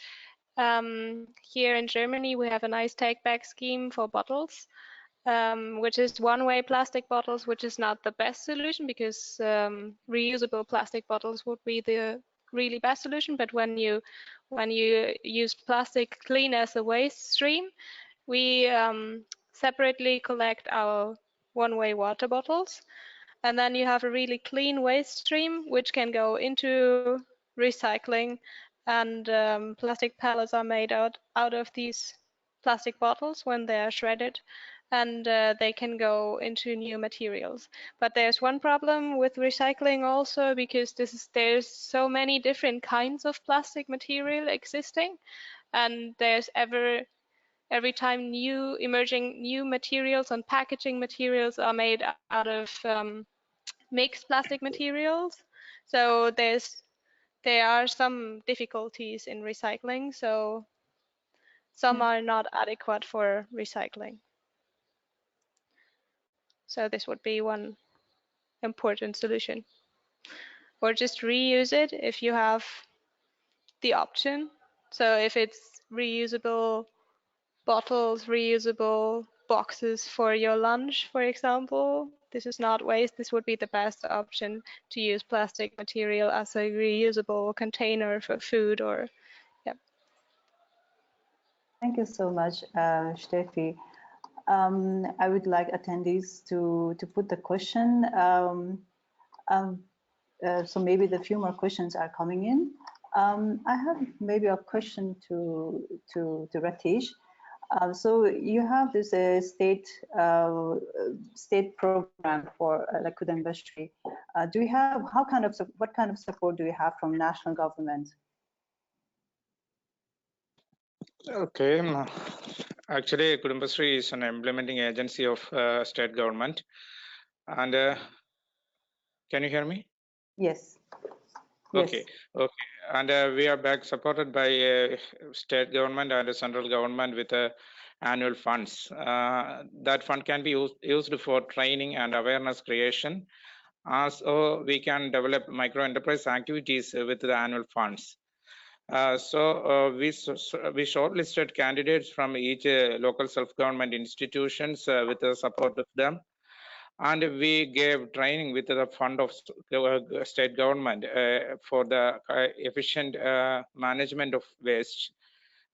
Speaker 4: here in Germany, we have a nice take-back scheme for bottles. Which is one-way plastic bottles, which is not the best solution, because reusable plastic bottles would be the really best solution. But when you use plastic clean as a waste stream, we separately collect our one-way water bottles, and then you have a really clean waste stream which can go into recycling, and plastic pellets are made out of these plastic bottles when they are shredded, and they can go into new materials. But there's one problem with recycling also, because there's so many different kinds of plastic material existing, and there's every time emerging new materials and packaging materials are made out of mixed plastic materials. So there are some difficulties in recycling, so some are not adequate for recycling. So this would be one important solution. Or just reuse it if you have the option. So if it's reusable bottles, reusable boxes for your lunch, for example, this is not waste. This would be the best option, to use plastic material as a reusable container for food, or yeah.
Speaker 1: Thank you so much, Steffi. I would like attendees to put the question. So maybe the few more questions are coming in. I have maybe a question to Ratish. So you have this state program for liquid industry. Do you have what kind of support do you have from national government?
Speaker 7: Okay, actually, Kudumbashree is an implementing agency of state government, and can you hear me?
Speaker 1: Yes.
Speaker 7: Okay, okay, and we are back supported by state government and the central government with annual funds. That fund can be used for training and awareness creation. So we can develop micro enterprise activities with the annual funds. We shortlisted candidates from each local self-government institutions with the support of them, and we gave training with the fund of state government for the efficient management of waste,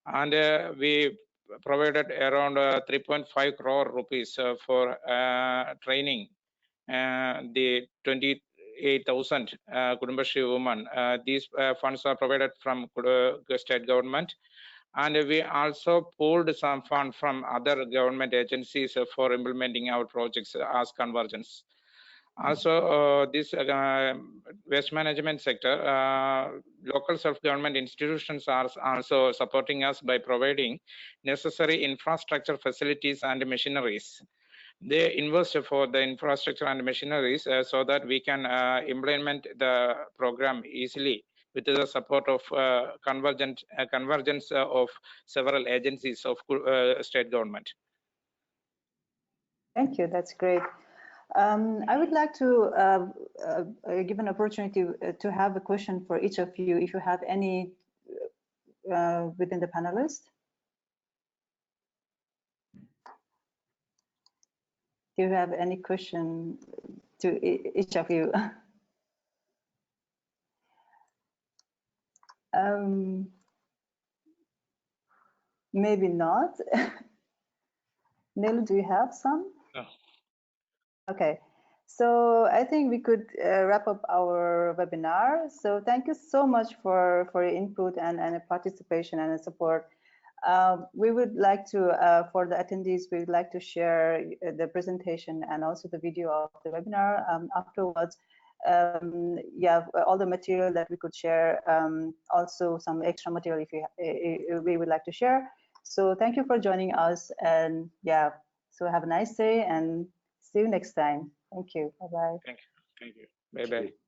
Speaker 7: and we provided around 3.5 crore rupees for training the 28,000 Kudumbashri women. These funds are provided from state government, and we also pulled some fund from other government agencies for implementing our projects as convergence. Also, this waste management sector, local self-government institutions are also supporting us by providing necessary infrastructure facilities and machineries. They invest for the infrastructure and machineries so that we can implement the program easily with the support of convergence of several agencies of state government.
Speaker 1: Thank you. That's great. I would like to give an opportunity to have a question for each of you, if you have any within the panelists. Do you have any question to each of you? Maybe not. Neil, do you have some?
Speaker 7: No.
Speaker 1: Okay, so I think we could wrap up our webinar. So thank you so much for your input and participation and support. We would like to, for the attendees, we would like to share the presentation and also the video of the webinar afterwards. Yeah, all the material that we could share, also some extra material if we would like to share. So thank you for joining us, and yeah, so have a nice day and see you next time. Thank you. Bye-bye.
Speaker 7: Thank you. Bye-bye.